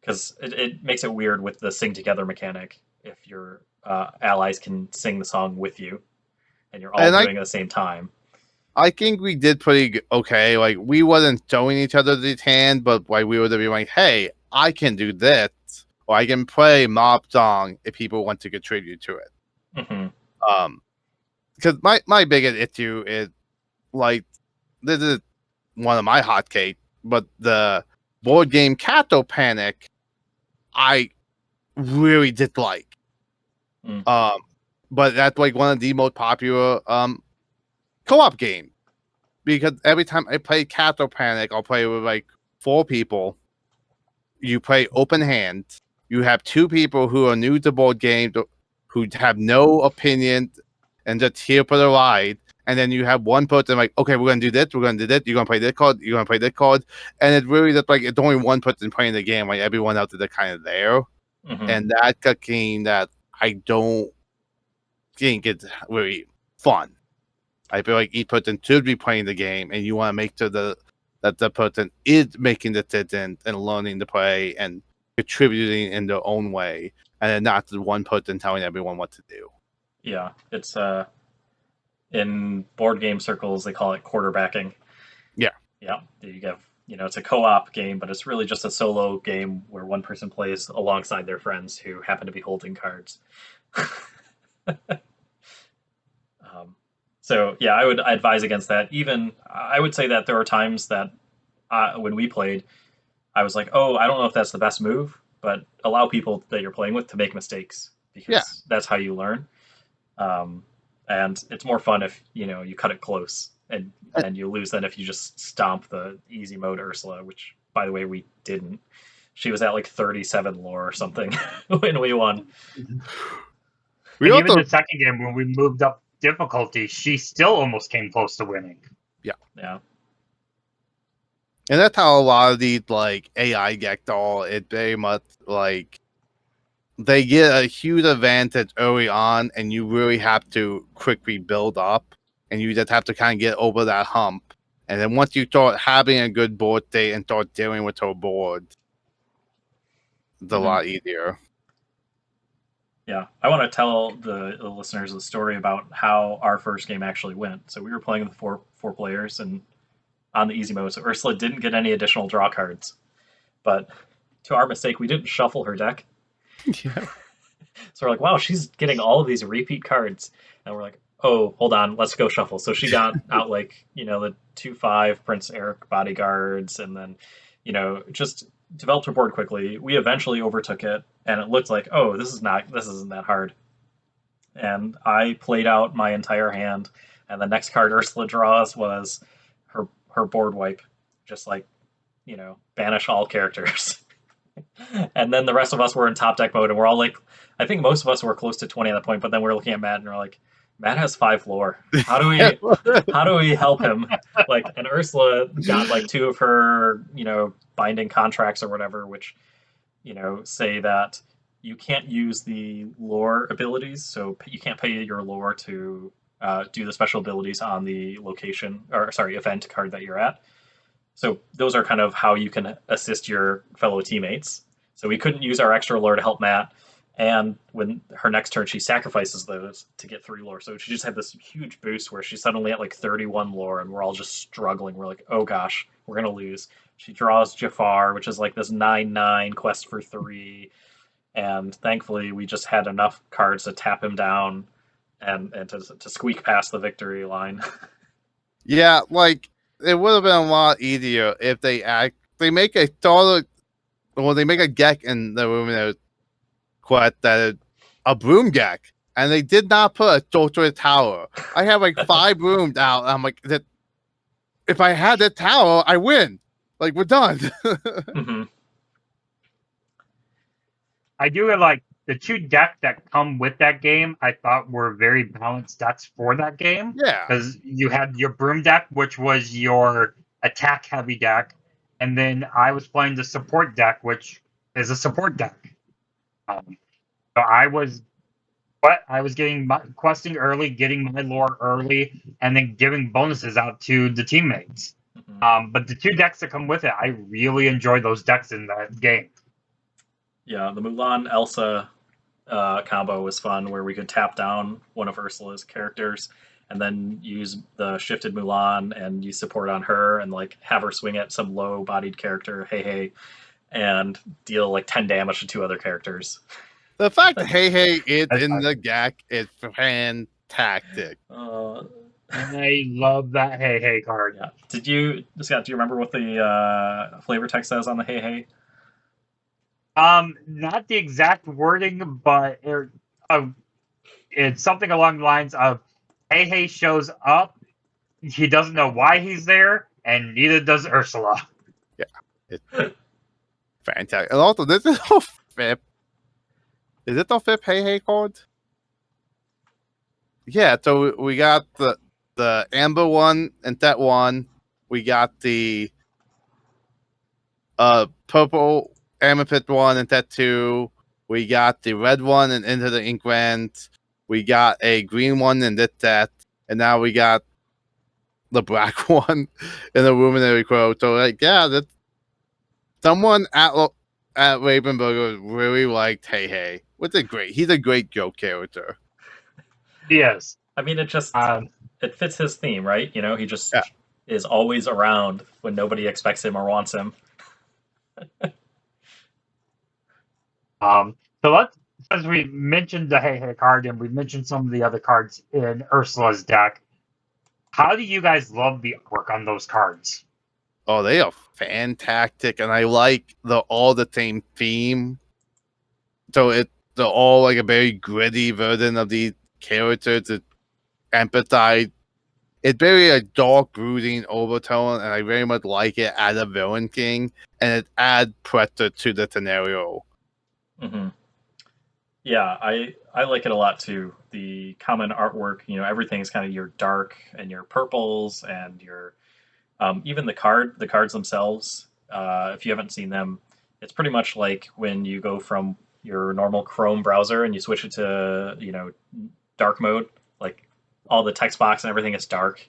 Speaker 3: because it makes it weird with the sing together mechanic if your allies can sing the song with you and you're all doing it at the same time.
Speaker 2: I think we did pretty okay. Like, we wasn't showing each other the hand, but like we would be like, hey, I can do this, or I can play Mob Song if people want to contribute to it. Because my biggest issue is, like, this is one of my hotcakes, but the board game Cato Panic, I really dislike. But that's like one of the most popular co-op game, because every time I play Cato Panic, I'll play with like 4 people. You play open hand. You have 2 people who are new to board games, who have no opinion and just here for the ride. And then you have one person like, okay, we're gonna do this, we're gonna do this, you're gonna play this card, you're gonna play this card. And it's really just like, it's only one person playing the game, like everyone else is kind of there. And that's a game that I don't think it's really fun. I feel like each person should be playing the game, and you want to make sure that the person is making the decisions and learning to play and contributing in their own way, and then not the one person telling everyone what to do.
Speaker 3: Yeah, it's in board game circles they call it quarterbacking.
Speaker 2: Yeah.
Speaker 3: You have, it's a co-op game, but it's really just a solo game where one person plays alongside their friends who happen to be holding cards. So yeah, I would advise against that. Even I would say that there are times that when we played, I was like, oh, I don't know if that's the best move, but allow people that you're playing with to make mistakes, because that's how you learn. And it's more fun if you cut it close and you lose than if you just stomp the easy mode Ursula, which by the way we didn't. She was at like 37 lore or something when we won.
Speaker 1: Even the second game, when we moved up difficulty, she still almost came close to winning.
Speaker 3: Yeah.
Speaker 2: And that's how a lot of these like AI decks are. It very much like they get a huge advantage early on, and you really have to quickly build up, and you just have to kind of get over that hump. And then once you start having a good board state and start dealing with her board, it's a lot easier.
Speaker 3: Yeah, I want to tell the listeners the story about how our first game actually went. So we were playing with four players and on the easy mode. So Ursula didn't get any additional draw cards, but to our mistake, we didn't shuffle her deck.
Speaker 2: Yeah.
Speaker 3: So we're like, wow, she's getting all of these repeat cards, and we're like, oh, hold on, let's go shuffle. So she got out like the 2/5 Prince Eric bodyguards, and then just developed her board quickly. We eventually overtook it, and it looked like, oh, this isn't that hard. And I played out my entire hand, and the next card Ursula draws was her board wipe, just like banish all characters. And then the rest of us were in top deck mode, and we're all like, I think most of us were close to 20 at that point, but then we're looking at Matt and we're like, Matt has 5 lore. How do we help him? Like, and Ursula got like 2 of her, binding contracts or whatever, which, say that you can't use the lore abilities, so you can't pay your lore to do the special abilities on the event card that you're at. So those are kind of how you can assist your fellow teammates. So we couldn't use our extra lore to help Matt. And when her next turn, she sacrifices those to get 3 lore. So she just had this huge boost where she's suddenly at like 31 lore, and we're all just struggling. We're like, oh gosh, we're going to lose. She draws Jafar, which is like this 9/9 quest for 3. And thankfully, we just had enough cards to tap him down and to squeak past the victory line.
Speaker 2: Yeah, like, it would have been a lot easier if they make a total, well, they make a deck in the Illumineer quest that is a broom deck, and they did not put a sorcerer tower. I have like 5 brooms out. I'm like, that if I had that tower, I win. Like, we're done.
Speaker 3: Mm-hmm.
Speaker 1: I do like the 2 decks that come with that game. I thought were very balanced decks for that game
Speaker 2: Yeah.
Speaker 1: because you had your broom deck, which was your attack heavy deck, and then I was playing the support deck, which is a support deck. So I was getting my questing early, getting my lore early, and then giving bonuses out to the teammates.
Speaker 3: Mm-hmm.
Speaker 1: But the 2 decks that come with it, I really enjoy those decks in that game.
Speaker 3: Yeah, the Mulan Elsa combo was fun, where we could tap down one of Ursula's characters and then use the shifted Mulan and use support on her and like have her swing at some low-bodied character, hey, and deal like 10 damage to 2 other characters.
Speaker 2: The fact that Hey is
Speaker 1: I,
Speaker 2: in
Speaker 1: I,
Speaker 2: the deck is fantastic.
Speaker 1: I love that hey card.
Speaker 3: Yeah. Scott, do you remember what the flavor text says on the hey?
Speaker 1: Not the exact wording, but it's something along the lines of hey shows up. He doesn't know why he's there, and neither does Ursula.
Speaker 2: Yeah, it's fantastic. And also, this is a fifth. Is it the 5th Hey card? Yeah. So we got the amber one and that one. We got the purple amethyst one and that 2. We got the red one and Into the Inkland. We got a green one and that, and now we got the black one in the Luminary Crow. So like, yeah, that someone at Ravenburger really liked Hey. What's a great? He's a great joke character.
Speaker 1: Yes.
Speaker 3: I mean, it fits his theme, right? You know, he just
Speaker 2: Yeah.
Speaker 3: is always around when nobody expects him or wants him.
Speaker 1: So since we mentioned the hey card and we mentioned some of the other cards in Ursula's deck, how do you guys love the artwork on those cards?
Speaker 2: Oh, they are fantastic, and I like all the same theme. So they're all like a very gritty version of these characters that empathize. It's very a dark, brooding overtone, and I very much like it as a villain king, and it adds pressure to the scenario.
Speaker 3: Mm-hmm. Yeah, I like it a lot too. The common artwork, you know, everything's kind of your dark and your purples and your even the cards themselves. If you haven't seen them, it's pretty much like when you go from your normal Chrome browser and you switch it to dark mode. Like all the text box and everything is dark.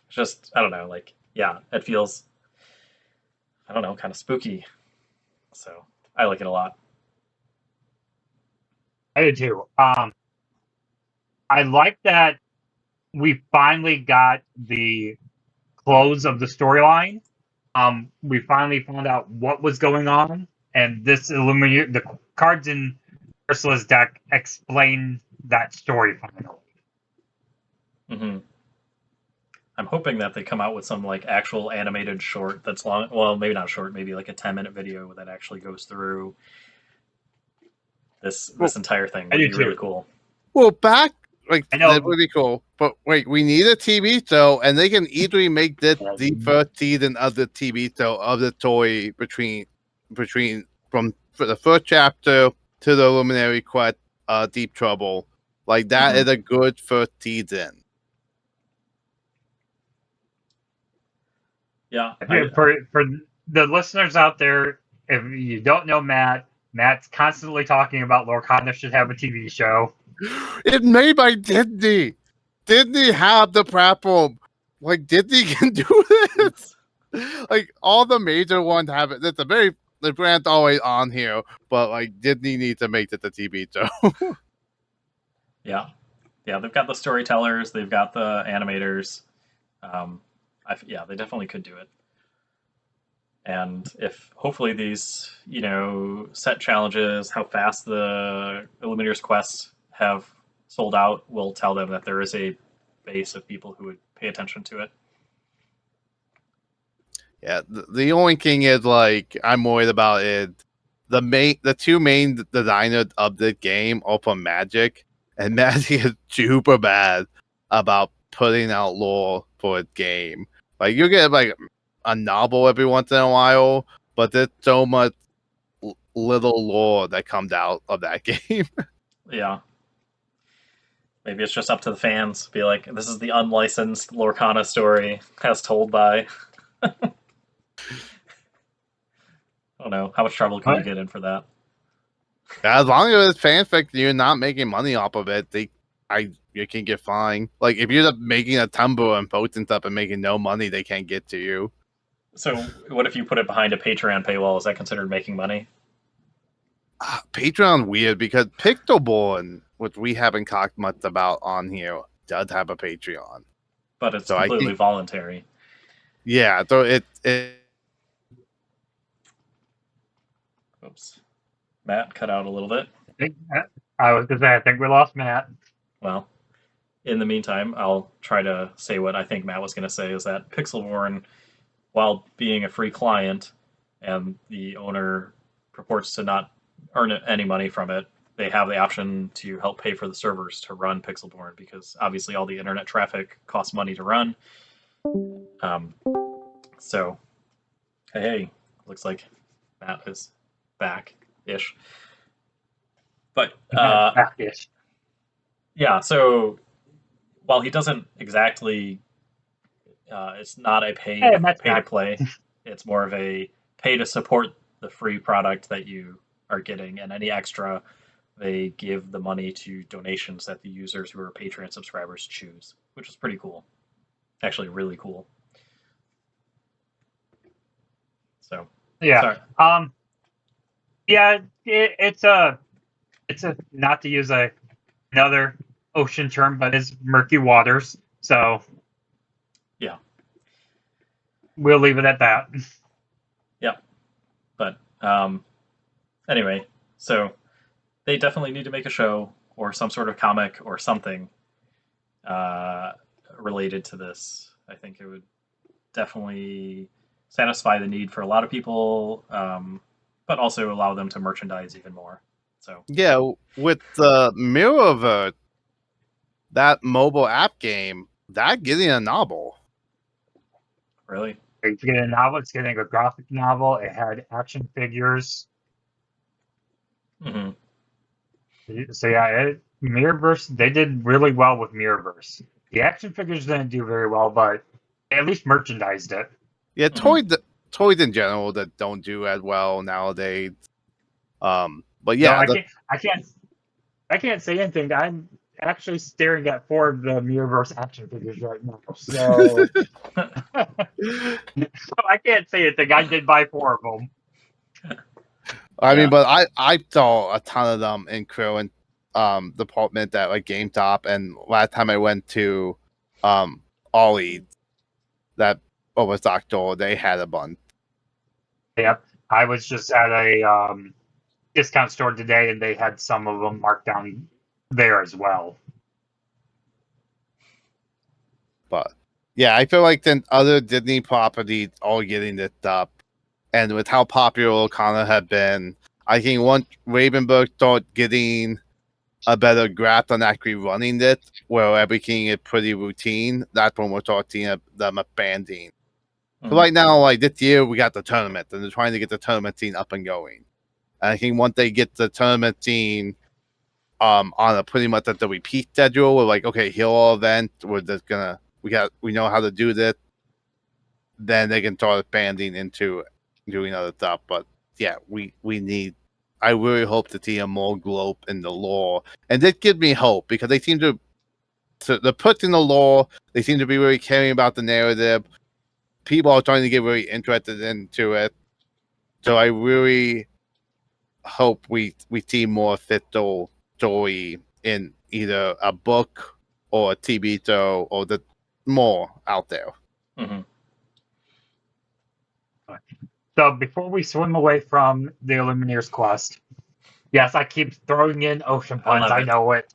Speaker 3: It's just I don't know, like yeah, it feels I don't know, kind of spooky. So I like it a lot.
Speaker 1: I do too. I like that we finally got the close of the storyline. We finally found out what was going on, and this Illumineer, the cards in Ursula's deck explain that story finally.
Speaker 3: Mm-hmm. I'm hoping that they come out with some like actual animated short that's long. Well, maybe not short, maybe like a 10-minute video that actually goes through this entire thing. Would
Speaker 1: I do
Speaker 3: be really
Speaker 1: too.
Speaker 3: cool.
Speaker 2: Well, back like
Speaker 1: I know.
Speaker 2: that would be cool, but wait, we need a TV show, and they can easily make this the first season of the TV show of the story between from the first chapter to the Luminary Quest, Deep Trouble. Like that is a good first season.
Speaker 3: Yeah.
Speaker 1: For the listeners out there, if you don't know Matt's constantly talking about Lorcana should have a TV show.
Speaker 2: It's made by Disney. Disney have the platform. Like Disney can do this. Like all the major ones have it. It's the brand's always on here, but like Disney needs to make it the TV show.
Speaker 3: Yeah. They've got the storytellers. They've got the animators. Yeah, they definitely could do it. And if hopefully these, set challenges, how fast the Illumineer's quests have sold out, will tell them that there is a base of people who would pay attention to it.
Speaker 2: Yeah, the only thing is like I'm worried about is the two main designers of the game are from Magic, and Magic is super bad about putting out lore for a game. Like you get like a novel every once in a while, but there's so much little lore that comes out of that game.
Speaker 3: Yeah. Maybe it's just up to the fans. Be like, this is the unlicensed Lorcana story as told by. I don't know. How much trouble can you
Speaker 1: What?
Speaker 3: get in for that?
Speaker 2: As long as it's fanfic, you're not making money off of it. You can get fined. Like if you're making a Tumblr and posting stuff and making no money, they can't get to you.
Speaker 3: So, what if you put it behind a Patreon paywall? Is that considered making money?
Speaker 2: Patreon weird because Pixelborn, which we haven't talked much about on here, does have a Patreon.
Speaker 3: But it's
Speaker 2: So I
Speaker 3: completely
Speaker 2: think,
Speaker 3: voluntary.
Speaker 2: yeah, so it
Speaker 3: Oops. Matt cut out a little bit.
Speaker 1: I was gonna say I think we lost Matt.
Speaker 3: Well, in the meantime, I'll try to say what I think Matt was going to say is that Pixelborn, while being a free client and the owner purports to not earn any money from it, they have the option to help pay for the servers to run Pixelborn because obviously all the internet traffic costs money to run. So, hey, looks like Matt is back-ish. But,
Speaker 1: Back-ish.
Speaker 3: yeah, so while he doesn't exactly, it's not a pay
Speaker 1: Hey, Matt's
Speaker 3: pay to
Speaker 1: back.
Speaker 3: play. It's more of a pay to support the free product that you are getting, and any extra, they give the money to donations that the users who are Patreon subscribers choose, which is pretty cool. Actually, really cool. So,
Speaker 1: Yeah.
Speaker 3: sorry.
Speaker 1: Yeah. It's a not to use another ocean term, but it's murky waters. So
Speaker 3: Yeah.
Speaker 1: we'll leave it at that.
Speaker 3: Yeah. But anyway, so they definitely need to make a show or some sort of comic or something related to this. I think it would definitely satisfy the need for a lot of people, but also allow them to merchandise even more. So
Speaker 2: yeah, with the Mirrorverse, that mobile app game, that getting a novel.
Speaker 3: really,
Speaker 1: It's getting a novel. It's getting a graphic novel. It had action figures.
Speaker 3: mm-hmm.
Speaker 1: So yeah, Mirrorverse. They did really well with Mirrorverse. The action figures didn't do very well, but they at least merchandised it.
Speaker 2: Yeah,
Speaker 3: Mm-hmm.
Speaker 2: toys in general that don't do as well nowadays. But
Speaker 1: No,
Speaker 2: yeah,
Speaker 1: I can't say anything. I'm actually staring at 4 of the Mirrorverse action figures right now. So, so I can't say anything. I did buy 4 of them.
Speaker 2: I mean,
Speaker 3: Yeah.
Speaker 2: but I saw a ton of them in Crow department at like GameStop, and last time I went to Ollie, that Overstock store, they had a bunch.
Speaker 1: Yep. I was just at a discount store today, and they had some of them marked down there as well.
Speaker 2: But yeah, I feel like then other Disney properties all getting this up, and with how popular Lorcana had been, I think once Ravenberg start getting a better grasp on actually running it, where everything is pretty routine, that's when we're starting them abandoned. So
Speaker 3: Mm-hmm.
Speaker 2: right now, like this year, we got the tournament, and they're trying to get the tournament scene up and going. And I think once they get the tournament scene on a pretty much at the repeat schedule, we're like, okay, here's all event, we're just gonna we know how to do this. Then they can start expanding into doing other stuff. But yeah, we need. I really hope to see a more globe in the lore, and this gives me hope because they seem to they're put in the lore. They seem to be really caring about the narrative. People are trying to get really interested into it. So I really hope we see more official story in either a book or a TV show or the more out there.
Speaker 3: Mm-hmm.
Speaker 1: So before we swim away from the Illumineer's quest, yes, I keep throwing in ocean
Speaker 3: I
Speaker 1: puns.
Speaker 3: love
Speaker 1: I
Speaker 3: it.
Speaker 1: know it.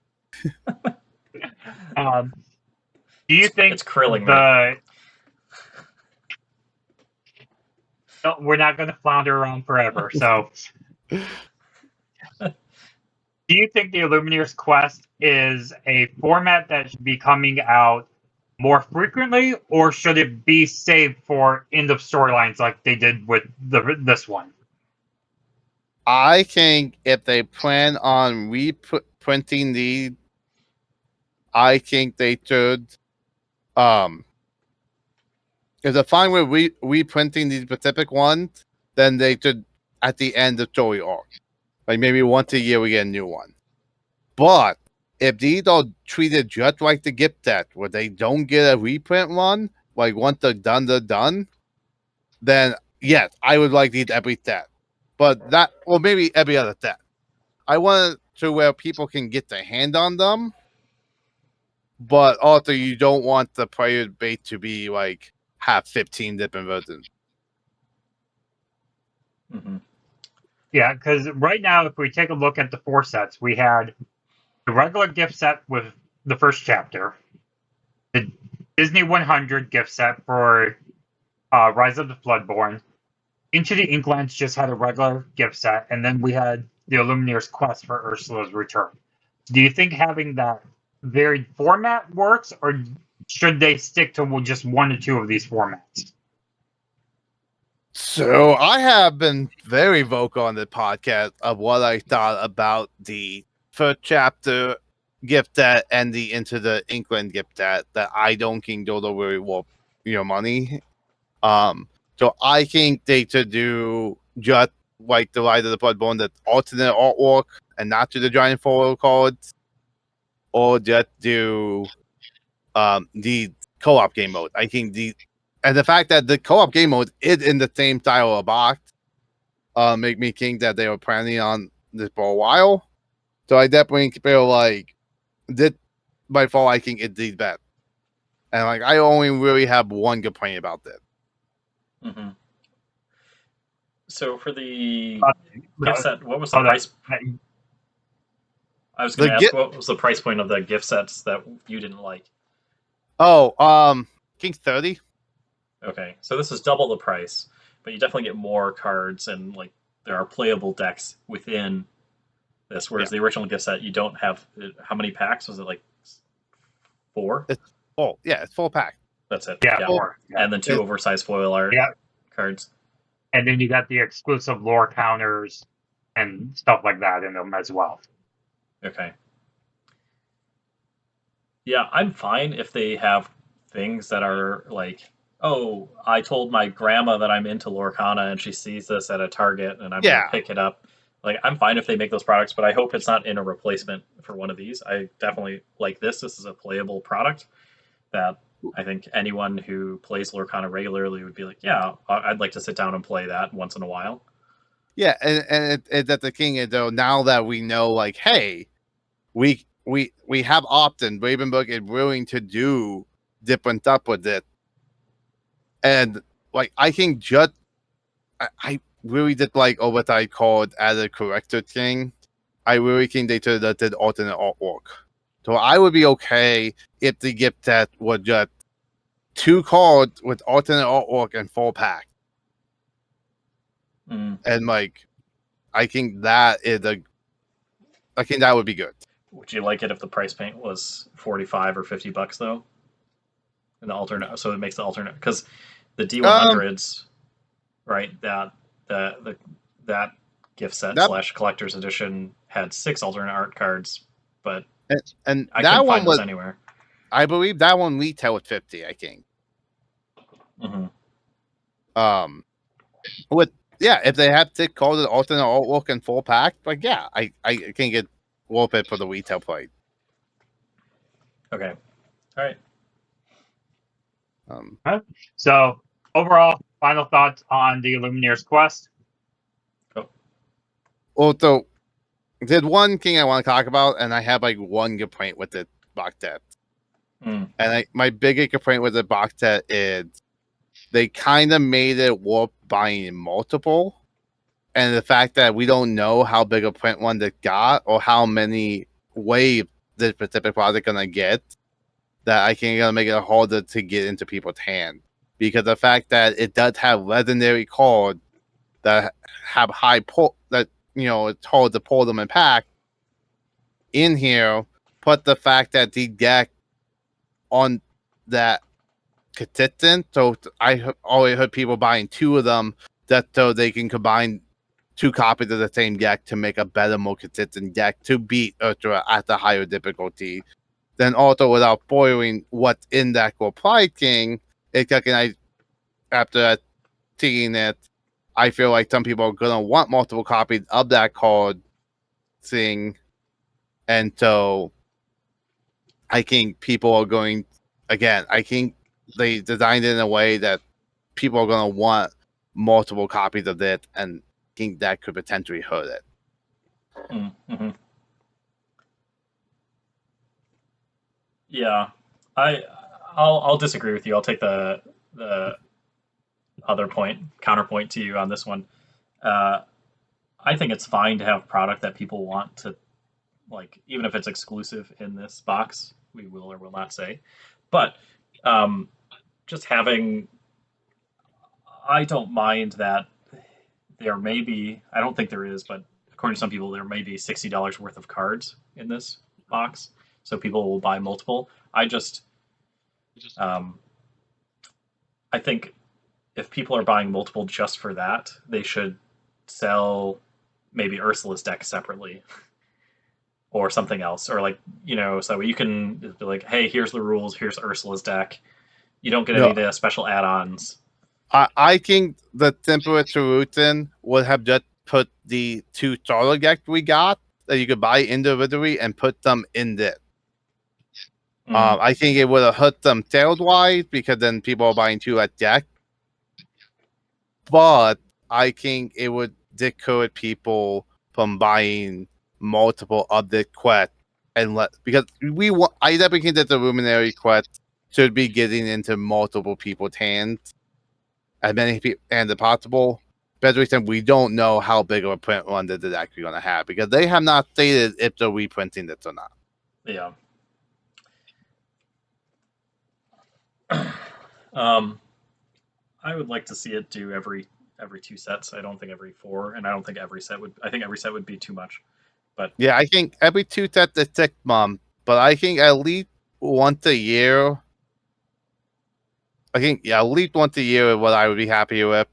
Speaker 1: Do you think
Speaker 3: It's krilling me.
Speaker 1: the we're not going to flounder around forever. So, do you think the Illumineer's Quest is a format that should be coming out more frequently, or should it be saved for end of storylines like they did with this one?
Speaker 2: I think if they plan on reprinting these, I think they should. If they're fine with reprinting these specific ones, then they should at the end of story arc, like maybe once a year we get a new one. But if these are treated just like the gift set, where they don't get a reprint one, like once they're done, then yes, I would like these every set. But that, or maybe every other set. I want it to where people can get their hand on them, but also you don't want the player base to be like have 15 different versions.
Speaker 3: Mm-hmm.
Speaker 1: Yeah, because right now, if we take a look at the 4 sets, we had the regular gift set with the first chapter, the Disney 100 gift set for Rise of the Floodborn, Into the Inklands just had a regular gift set, and then we had the Illumineer's Quest for Ursula's Return. Do you think having that varied format works, or should they stick to just 1 or 2 of these formats?
Speaker 2: So I have been very vocal on the podcast of what I thought about the first chapter gift set and the Into the Inkland gift set, that I don't think those are very worth your money. So I think they should do just like the Rise of the Bloodborne, that alternate artwork and not do the giant foil cards, or just do the co-op game mode. I think the fact that the co-op game mode is in the same style of box make me think that they were planning on this for a while. So I definitely feel like this by far I think it's the best. And like I only really have one complaint about this.
Speaker 3: Mm-hmm. So for the
Speaker 1: Uh,
Speaker 3: gift set, what was the price? I was going to ask, what was the price point of the gift sets that you didn't like?
Speaker 2: Oh, King 30.
Speaker 3: Okay, so this is double the price, but you definitely get more cards, and like there are playable decks within this. Whereas the original gift set, you don't have. How many packs was it? Like 4?
Speaker 2: It's full pack.
Speaker 3: That's it.
Speaker 1: Yeah, 4. Yeah.
Speaker 3: And then 2 oversized foil art cards.
Speaker 1: And then you got the exclusive lore counters and stuff like that in them as well.
Speaker 3: Okay. Yeah, I'm fine if they have things that are like, oh, I told my grandma that I'm into Lorcana and she sees this at a Target and I'm going to pick it up. Like, I'm fine if they make those products, but I hope it's not in a replacement for one of these. I definitely like this. This is a playable product that I think anyone who plays Lorcana regularly would be like, yeah, I'd like to sit down and play that once in a while.
Speaker 2: Yeah, and that's the thing is, though, now that we know, like, hey, we have options. Ravenberg is willing to do different stuff with it. And like I think just I really did like what I called as a corrector thing. I really think they did alternate artwork. So I would be okay if the gift set was just 2 cards with alternate artwork and 4 pack. And like I think that would be good.
Speaker 3: Would you like it if the price point was $45 or $50 though? And the alternate, so it makes the alternate, because the D100s, right? That gift set / collector's edition had 6 alternate art cards, but
Speaker 2: and
Speaker 3: I
Speaker 2: that
Speaker 3: couldn't
Speaker 2: one
Speaker 3: find those anywhere.
Speaker 2: I believe that one retail at 50. I think. If they have to call the alternate artwork and 4 pack, like I can get worth it for the retail price.
Speaker 3: Okay, all right.
Speaker 1: So overall, final thoughts on the Illumineer's Quest.
Speaker 2: Also, there's one thing I want to talk about, and I have like one complaint with the box set. And my biggest complaint with the box set is they kind of made it worth buying multiple, and the fact that we don't know how big a print one they got or how many waves this specific product gonna get, that I think gonna make it harder to get into people's hands. Because the fact that it does have legendary cards that have high pull, that it's hard to pull them in pack in here. Put the fact that the deck on that consistent, so I always heard people buying 2 of them, that so they can combine 2 copies of the same deck to make a better, more consistent deck to beat Ursula at the higher difficulty. Then also, without spoiling what's in the actual pricing, it's like, after seeing it, I feel like some people are gonna want multiple copies of that card thing, and so I think people are going. Again, I think they designed it in a way that people are gonna want multiple copies of it, and I think that could potentially hurt it.
Speaker 3: Mm-hmm. Yeah, I'll disagree with you. I'll take the other counterpoint to you on this one. I think it's fine to have product that people want to, like, even if it's exclusive in this box, we will or will not say. But just having, I don't mind that there may be, I don't think there is, but according to some people, there may be $60 worth of cards in this box. So people will buy multiple. I think if people are buying multiple just for that, they should sell maybe Ursula's deck separately or something else, or so you can be like, hey, here's the rules, here's Ursula's deck. You don't get any of the special add-ons.
Speaker 2: I think the simplest solution would have just put the 2 starter decks we got that you could buy individually and put them in this. I think it would have hurt them sales-wise because then people are buying 2 at deck. But I think it would discourage people from buying multiple of the quests, because I definitely think that the Illumineer quest should be getting into multiple people's hands, as many hands as possible. Especially since we don't know how big of a print run this is actually going to have, because they have not stated if they're reprinting this or not.
Speaker 3: Yeah. I would like to see it do every 2 sets. I don't think every 4, and I don't think every set would. I think every set would be too much. But
Speaker 2: yeah, I think every 2 sets is 6 months, but I think at least once a year. I think at least once a year is what I would be happy with.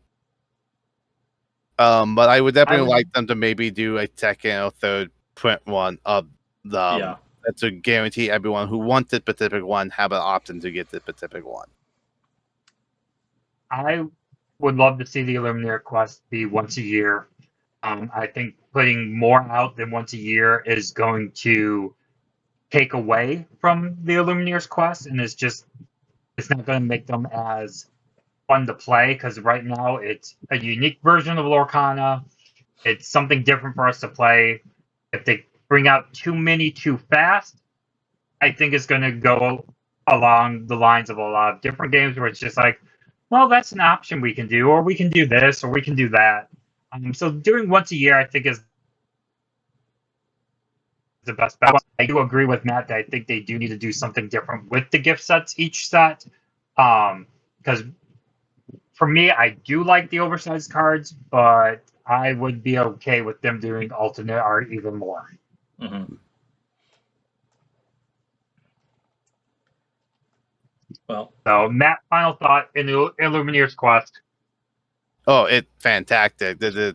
Speaker 2: But I would definitely like them to maybe do a second or third print one of them. That's to guarantee everyone who wants this specific one have an option to get this specific one.
Speaker 1: I would love to see the Illumineer quest be once a year. I think putting more out than once a year is going to take away from the Illumineer's quest, and it's not going to make them as fun to play, because right now it's a unique version of Lorcana. It's something different for us to play. If they bring out too many too fast, I think it's going to go along the lines of a lot of different games where it's just like, well, that's an option we can do, or we can do this, or we can do that. So doing once a year, I think, is the best bet. I do agree with Matt that I think they do need to do something different with the gift sets each set. Because for me, I do like the oversized cards, but I would be okay with them doing alternate art even more.
Speaker 3: Mm-hmm. Well,
Speaker 2: so
Speaker 1: Matt, final thought in Illumineer's quest.
Speaker 2: Oh, it's fantastic. This is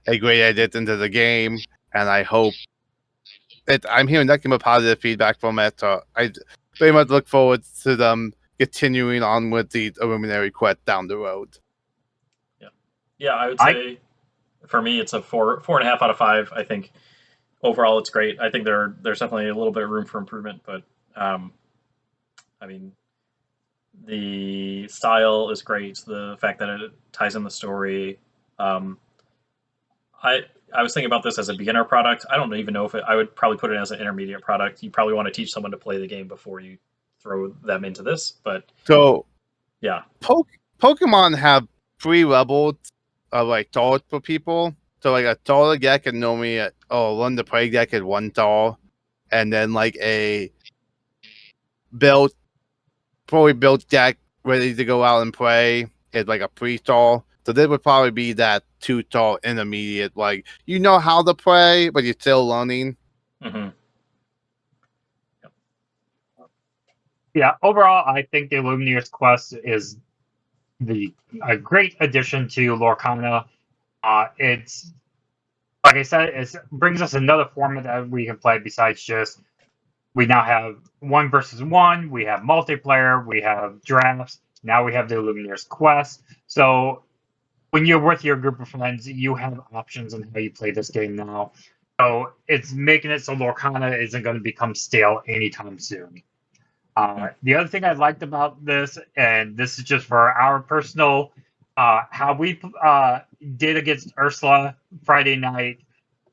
Speaker 2: a great addition to the game, and I hope I'm hearing nothing but positive feedback from it. So I very much look forward to them continuing on with the Illuminary quest down the road.
Speaker 3: Yeah, I would say for me it's a 4.5 out of 5. I think overall it's great. I think there's definitely a little bit of room for improvement, but I mean, the style is great. The fact that it ties in the story. I was thinking about this as a beginner product. I don't even know if I would probably put it as an intermediate product. You probably want to teach someone to play the game before you throw them into this. But
Speaker 2: so
Speaker 3: yeah,
Speaker 2: Pokemon have 3 levels of like tools for people. So like a taller deck can normally run the play deck at 1 tall, and then like a fully built deck ready to go out and play is like a 3 tall. So this would probably be that tutor intermediate, like you know how to play, but you're still learning.
Speaker 3: Mm-hmm.
Speaker 1: Yeah, overall, I think the Illumineer's quest is a great addition to Lorcana. It's like I said, it brings us another format that we can play besides just we now have 1 versus 1, we have multiplayer, we have drafts, now we have the Illumineer's quest. So when you're with your group of friends, you have options on how you play this game now. So it's making it so Lorcana isn't going to become stale anytime soon. The other thing I liked about this, and this is just for our personal, how we did against Ursula Friday night.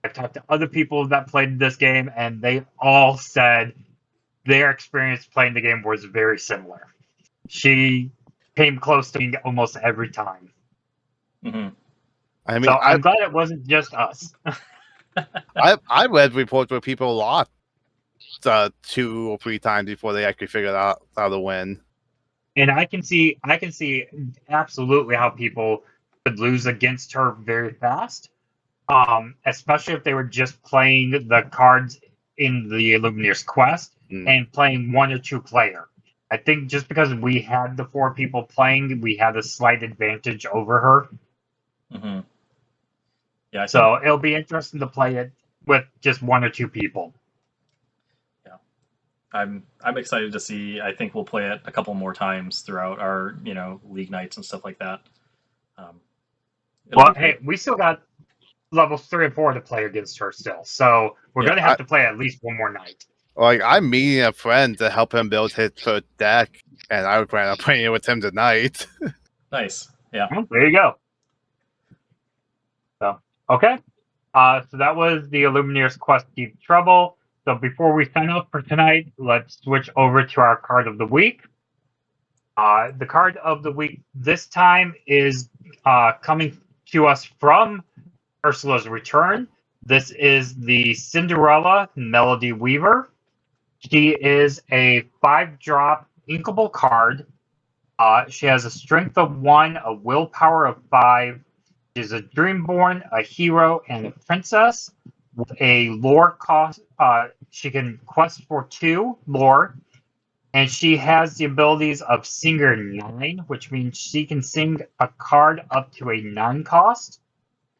Speaker 1: I've talked to other people that played this game, and they all said their experience playing the game was very similar. She came close to me almost every time.
Speaker 3: Mm-hmm.
Speaker 2: I mean,
Speaker 1: So I'm glad it wasn't just us.
Speaker 2: I read reports where people lost 2 or 3 times before they actually figured out how to win.
Speaker 1: And I can see absolutely how people could lose against her very fast. Especially if they were just playing the cards in the Illumineer's quest and playing 1 or 2 player. I think just because we had the 4 people playing, we had a slight advantage over her.
Speaker 3: Mm-hmm. Yeah,
Speaker 1: So it'll be interesting to play it with just 1 or 2 people.
Speaker 3: Yeah, I'm excited to see. I think we'll play it a couple more times throughout our league nights and stuff like that.
Speaker 1: Well, hey, we still got levels 3 and 4 to play against her still, so we're gonna have to play at least 1 more night.
Speaker 2: Like I'm meeting a friend to help him build his first deck, and I would plan on playing it with him tonight.
Speaker 3: Nice. Yeah.
Speaker 1: Well, there you go. So okay. So that was the Illumineer's Quest Deep Trouble. So before we sign off for tonight, let's switch over to our card of the week. The card of the week this time is coming to us from Ursula's Return. This is the Cinderella Melody Weaver. She is a 5-drop inkable card. She has a strength of 1, a willpower of 5. She's a Dreamborn, a hero, and a princess with a lore cost. She can quest for 2 lore, and she has the abilities of Singer 9, which means she can sing a card up to a 9 cost.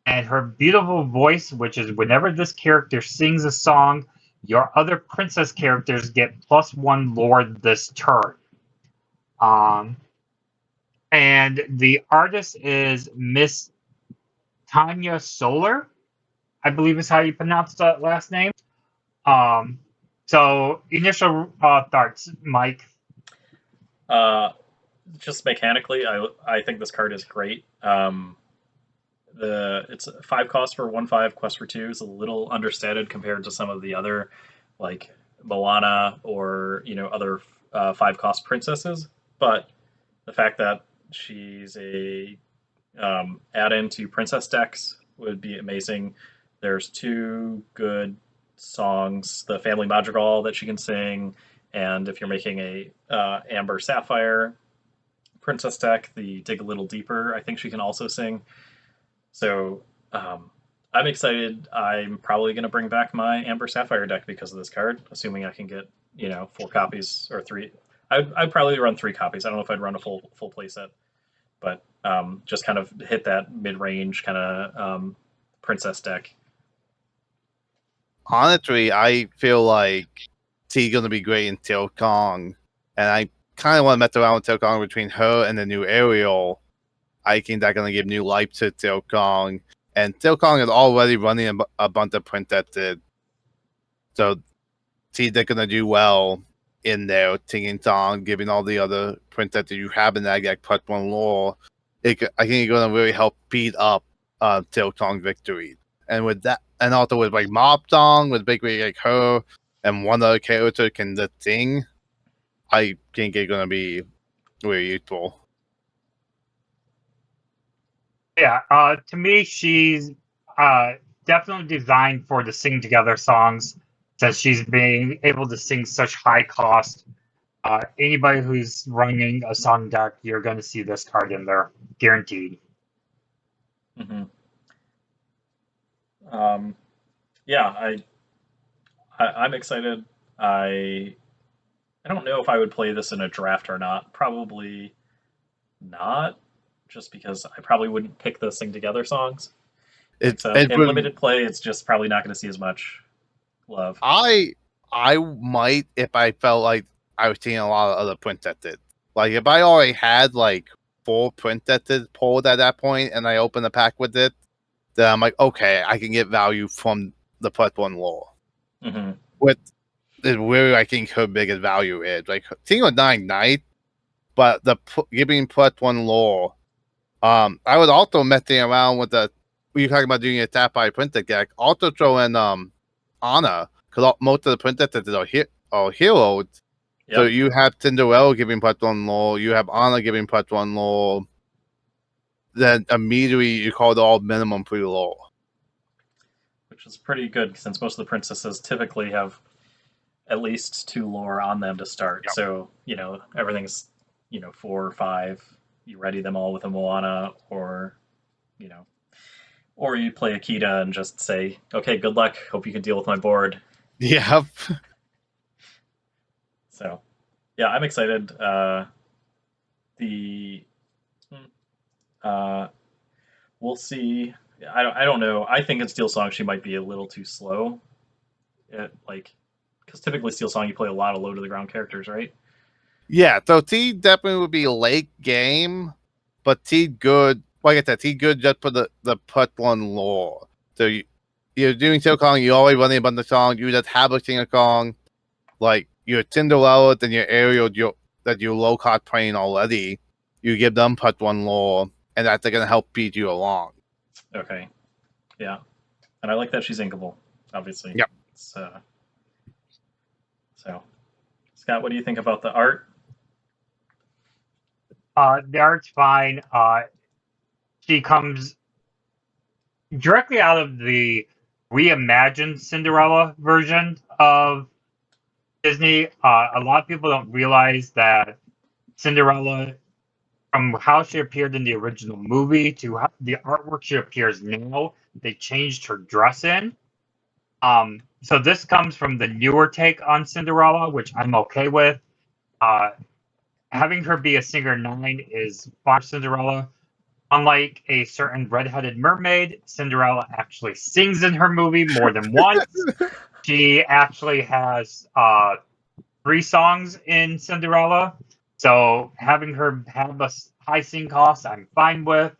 Speaker 1: And her beautiful voice, which is whenever this character sings a song, your other princess characters get +1 lore this turn. And the artist is Miss Tanya Solar, I believe is how you pronounce that last name. So initial thoughts, Mike.
Speaker 3: Just mechanically, I think this card is great. It's 5 cost for 1/5, quest for 2 is a little understated compared to some of the other, like Moana or other 5 cost princesses. But the fact that she's a add-in to princess decks would be amazing. There's 2 good songs: the Family Madrigal that she can sing, and if you're making a Amber Sapphire princess deck, the Dig a Little Deeper, I think she can also sing. So I'm excited. I'm probably going to bring back my Amber Sapphire deck because of this card, assuming I can get 4 copies or 3. I'd probably run 3 copies. I don't know if I'd run a full playset, but just kind of hit that mid-range kind of princess deck.
Speaker 2: Honestly, I feel like she's going to be great in Tail Kong, and I kind of want to mess around with Tail Kong between her and the new Ariel. I think that's going to give new life to Tail Kong, and Tail Kong is already running a bunch of princesses, so they're going to do well in there, singing song, giving all the other princesses you have in that deck +1 lore. I think it's going to really help speed up Tail Kong's victory. And with that, and also with like Mob Song, with big like her and one other character can just sing, I think it's gonna be really useful.
Speaker 1: Yeah, to me, she's definitely designed for the sing together songs, since she's being able to sing such high cost. Anybody who's running a song deck, you're going to see this card in there, guaranteed.
Speaker 3: Hmm. Yeah, I'm excited. I don't know if I would play this in a draft or not. Probably not, just because I probably wouldn't pick the Sing Together songs.
Speaker 2: It
Speaker 3: So
Speaker 2: it
Speaker 3: in
Speaker 2: would
Speaker 3: limited play, it's just probably not going to see as much love.
Speaker 2: I might if I felt like I was seeing a lot of other princesses. Like if I already had like 4 princesses pulled at that point and I opened the pack with it, then I'm like, okay, I can get value from the +1 lore.
Speaker 3: Hmm.
Speaker 2: With is where I think her biggest value is. Like seeing with 9 Knights, but giving +1 lore. I was also messing around with the when you're talking about doing a Sapphire Princess deck, also throw in Anna, because most of the princesses are heroes. So
Speaker 3: Yep,
Speaker 2: you have Cinderella giving +1 lore, you have Anna giving +1 lore, then immediately you call it all minimum 3 lore.
Speaker 3: which is pretty good since most of the princesses typically have at least 2 lore on them to start.
Speaker 2: Yep.
Speaker 3: So, everything's, 4 or 5. You ready them all with a Moana, you know, or you play Akita and just say, okay, good luck. Hope you can deal with my board.
Speaker 2: Yep.
Speaker 3: So, yeah, I'm excited. The uh, We'll see. I don't know. I think in Steel Song she might be a little too slow. Because typically Steel Song you play a lot of low to the ground characters, right?
Speaker 2: Yeah, so T definitely would be late game, but T good, like I said, T good just for the +1 lore. So you're doing Silkong, you always running a bunch of songs, you just have a singer song, like your Cinderella and your Ariel that you low cost playing already, you give them +1 lore, and that's going to help feed you along.
Speaker 3: Okay. Yeah. And I like that she's inkable, obviously.
Speaker 2: Yep.
Speaker 3: So, Scott, what do you think about the art?
Speaker 1: The art's fine. She comes directly out of the reimagined Cinderella version of Disney. A lot of people don't realize that Cinderella, from how she appeared in the original movie to the artwork she appears now, they changed her dress in. So this comes from the newer take on Cinderella, which I'm okay with. Uh, Having her be a singer 9 is fine for Cinderella. Unlike a certain redheaded mermaid, Cinderella actually sings in her movie more than once. She actually has 3 songs in Cinderella. So having her have a high sing cost, I'm fine with.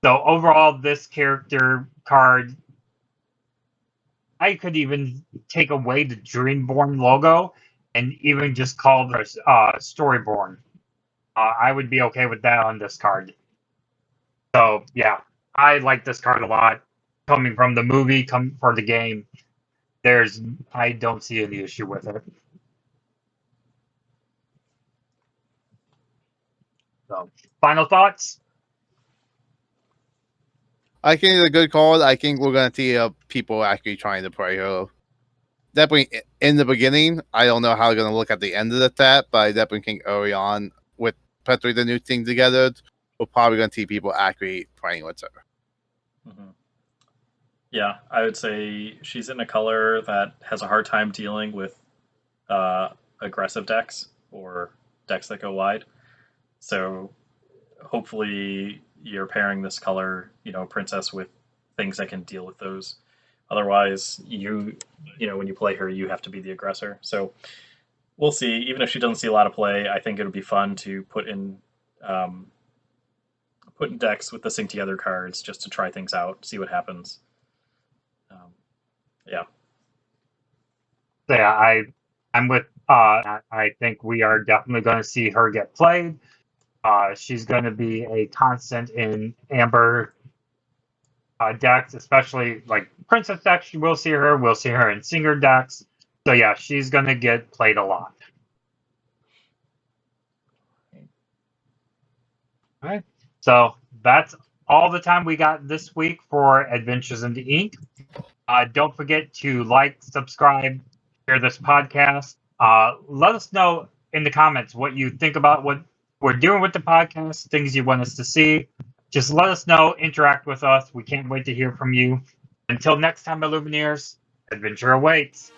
Speaker 1: So overall, this character card, I could even take away the Dreamborn logo and even just call her Storyborn. I would be okay with that on this card. So yeah, I like this card a lot. Coming from the movie, come for the game, I don't see any issue with it. So, final thoughts?
Speaker 2: I think it's a good call. I think we're going to see people actually trying to play her. Definitely in the beginning. I don't know how they're going to look at the end of the set, but I definitely think early on, with especially the new thing together, we're probably going to see people actually playing with her.
Speaker 3: Mm-hmm. Yeah, I would say she's in a color that has a hard time dealing with aggressive decks or decks that go wide. So hopefully you're pairing this color, princess, with things that can deal with those. Otherwise, when you play her, you have to be the aggressor. So we'll see. Even if she doesn't see a lot of play, I think it would be fun to um, put in decks with the sync together cards just to try things out, see what happens. Yeah.
Speaker 1: So yeah, I'm with. I think we are definitely going to see her get played. She's going to be a constant in Amber decks, especially like Princess decks. We'll see her. We'll see her in Singer decks. So yeah, she's going to get played a lot. All right. So that's all the time we got this week for Adventures into Ink. Don't forget to like, subscribe, share this podcast. Let us know in the comments what you think about what we're doing with the podcast, things you want us to see. Just let us know, interact with us. We can't wait to hear from you. Until next time, Illumineers, adventure awaits.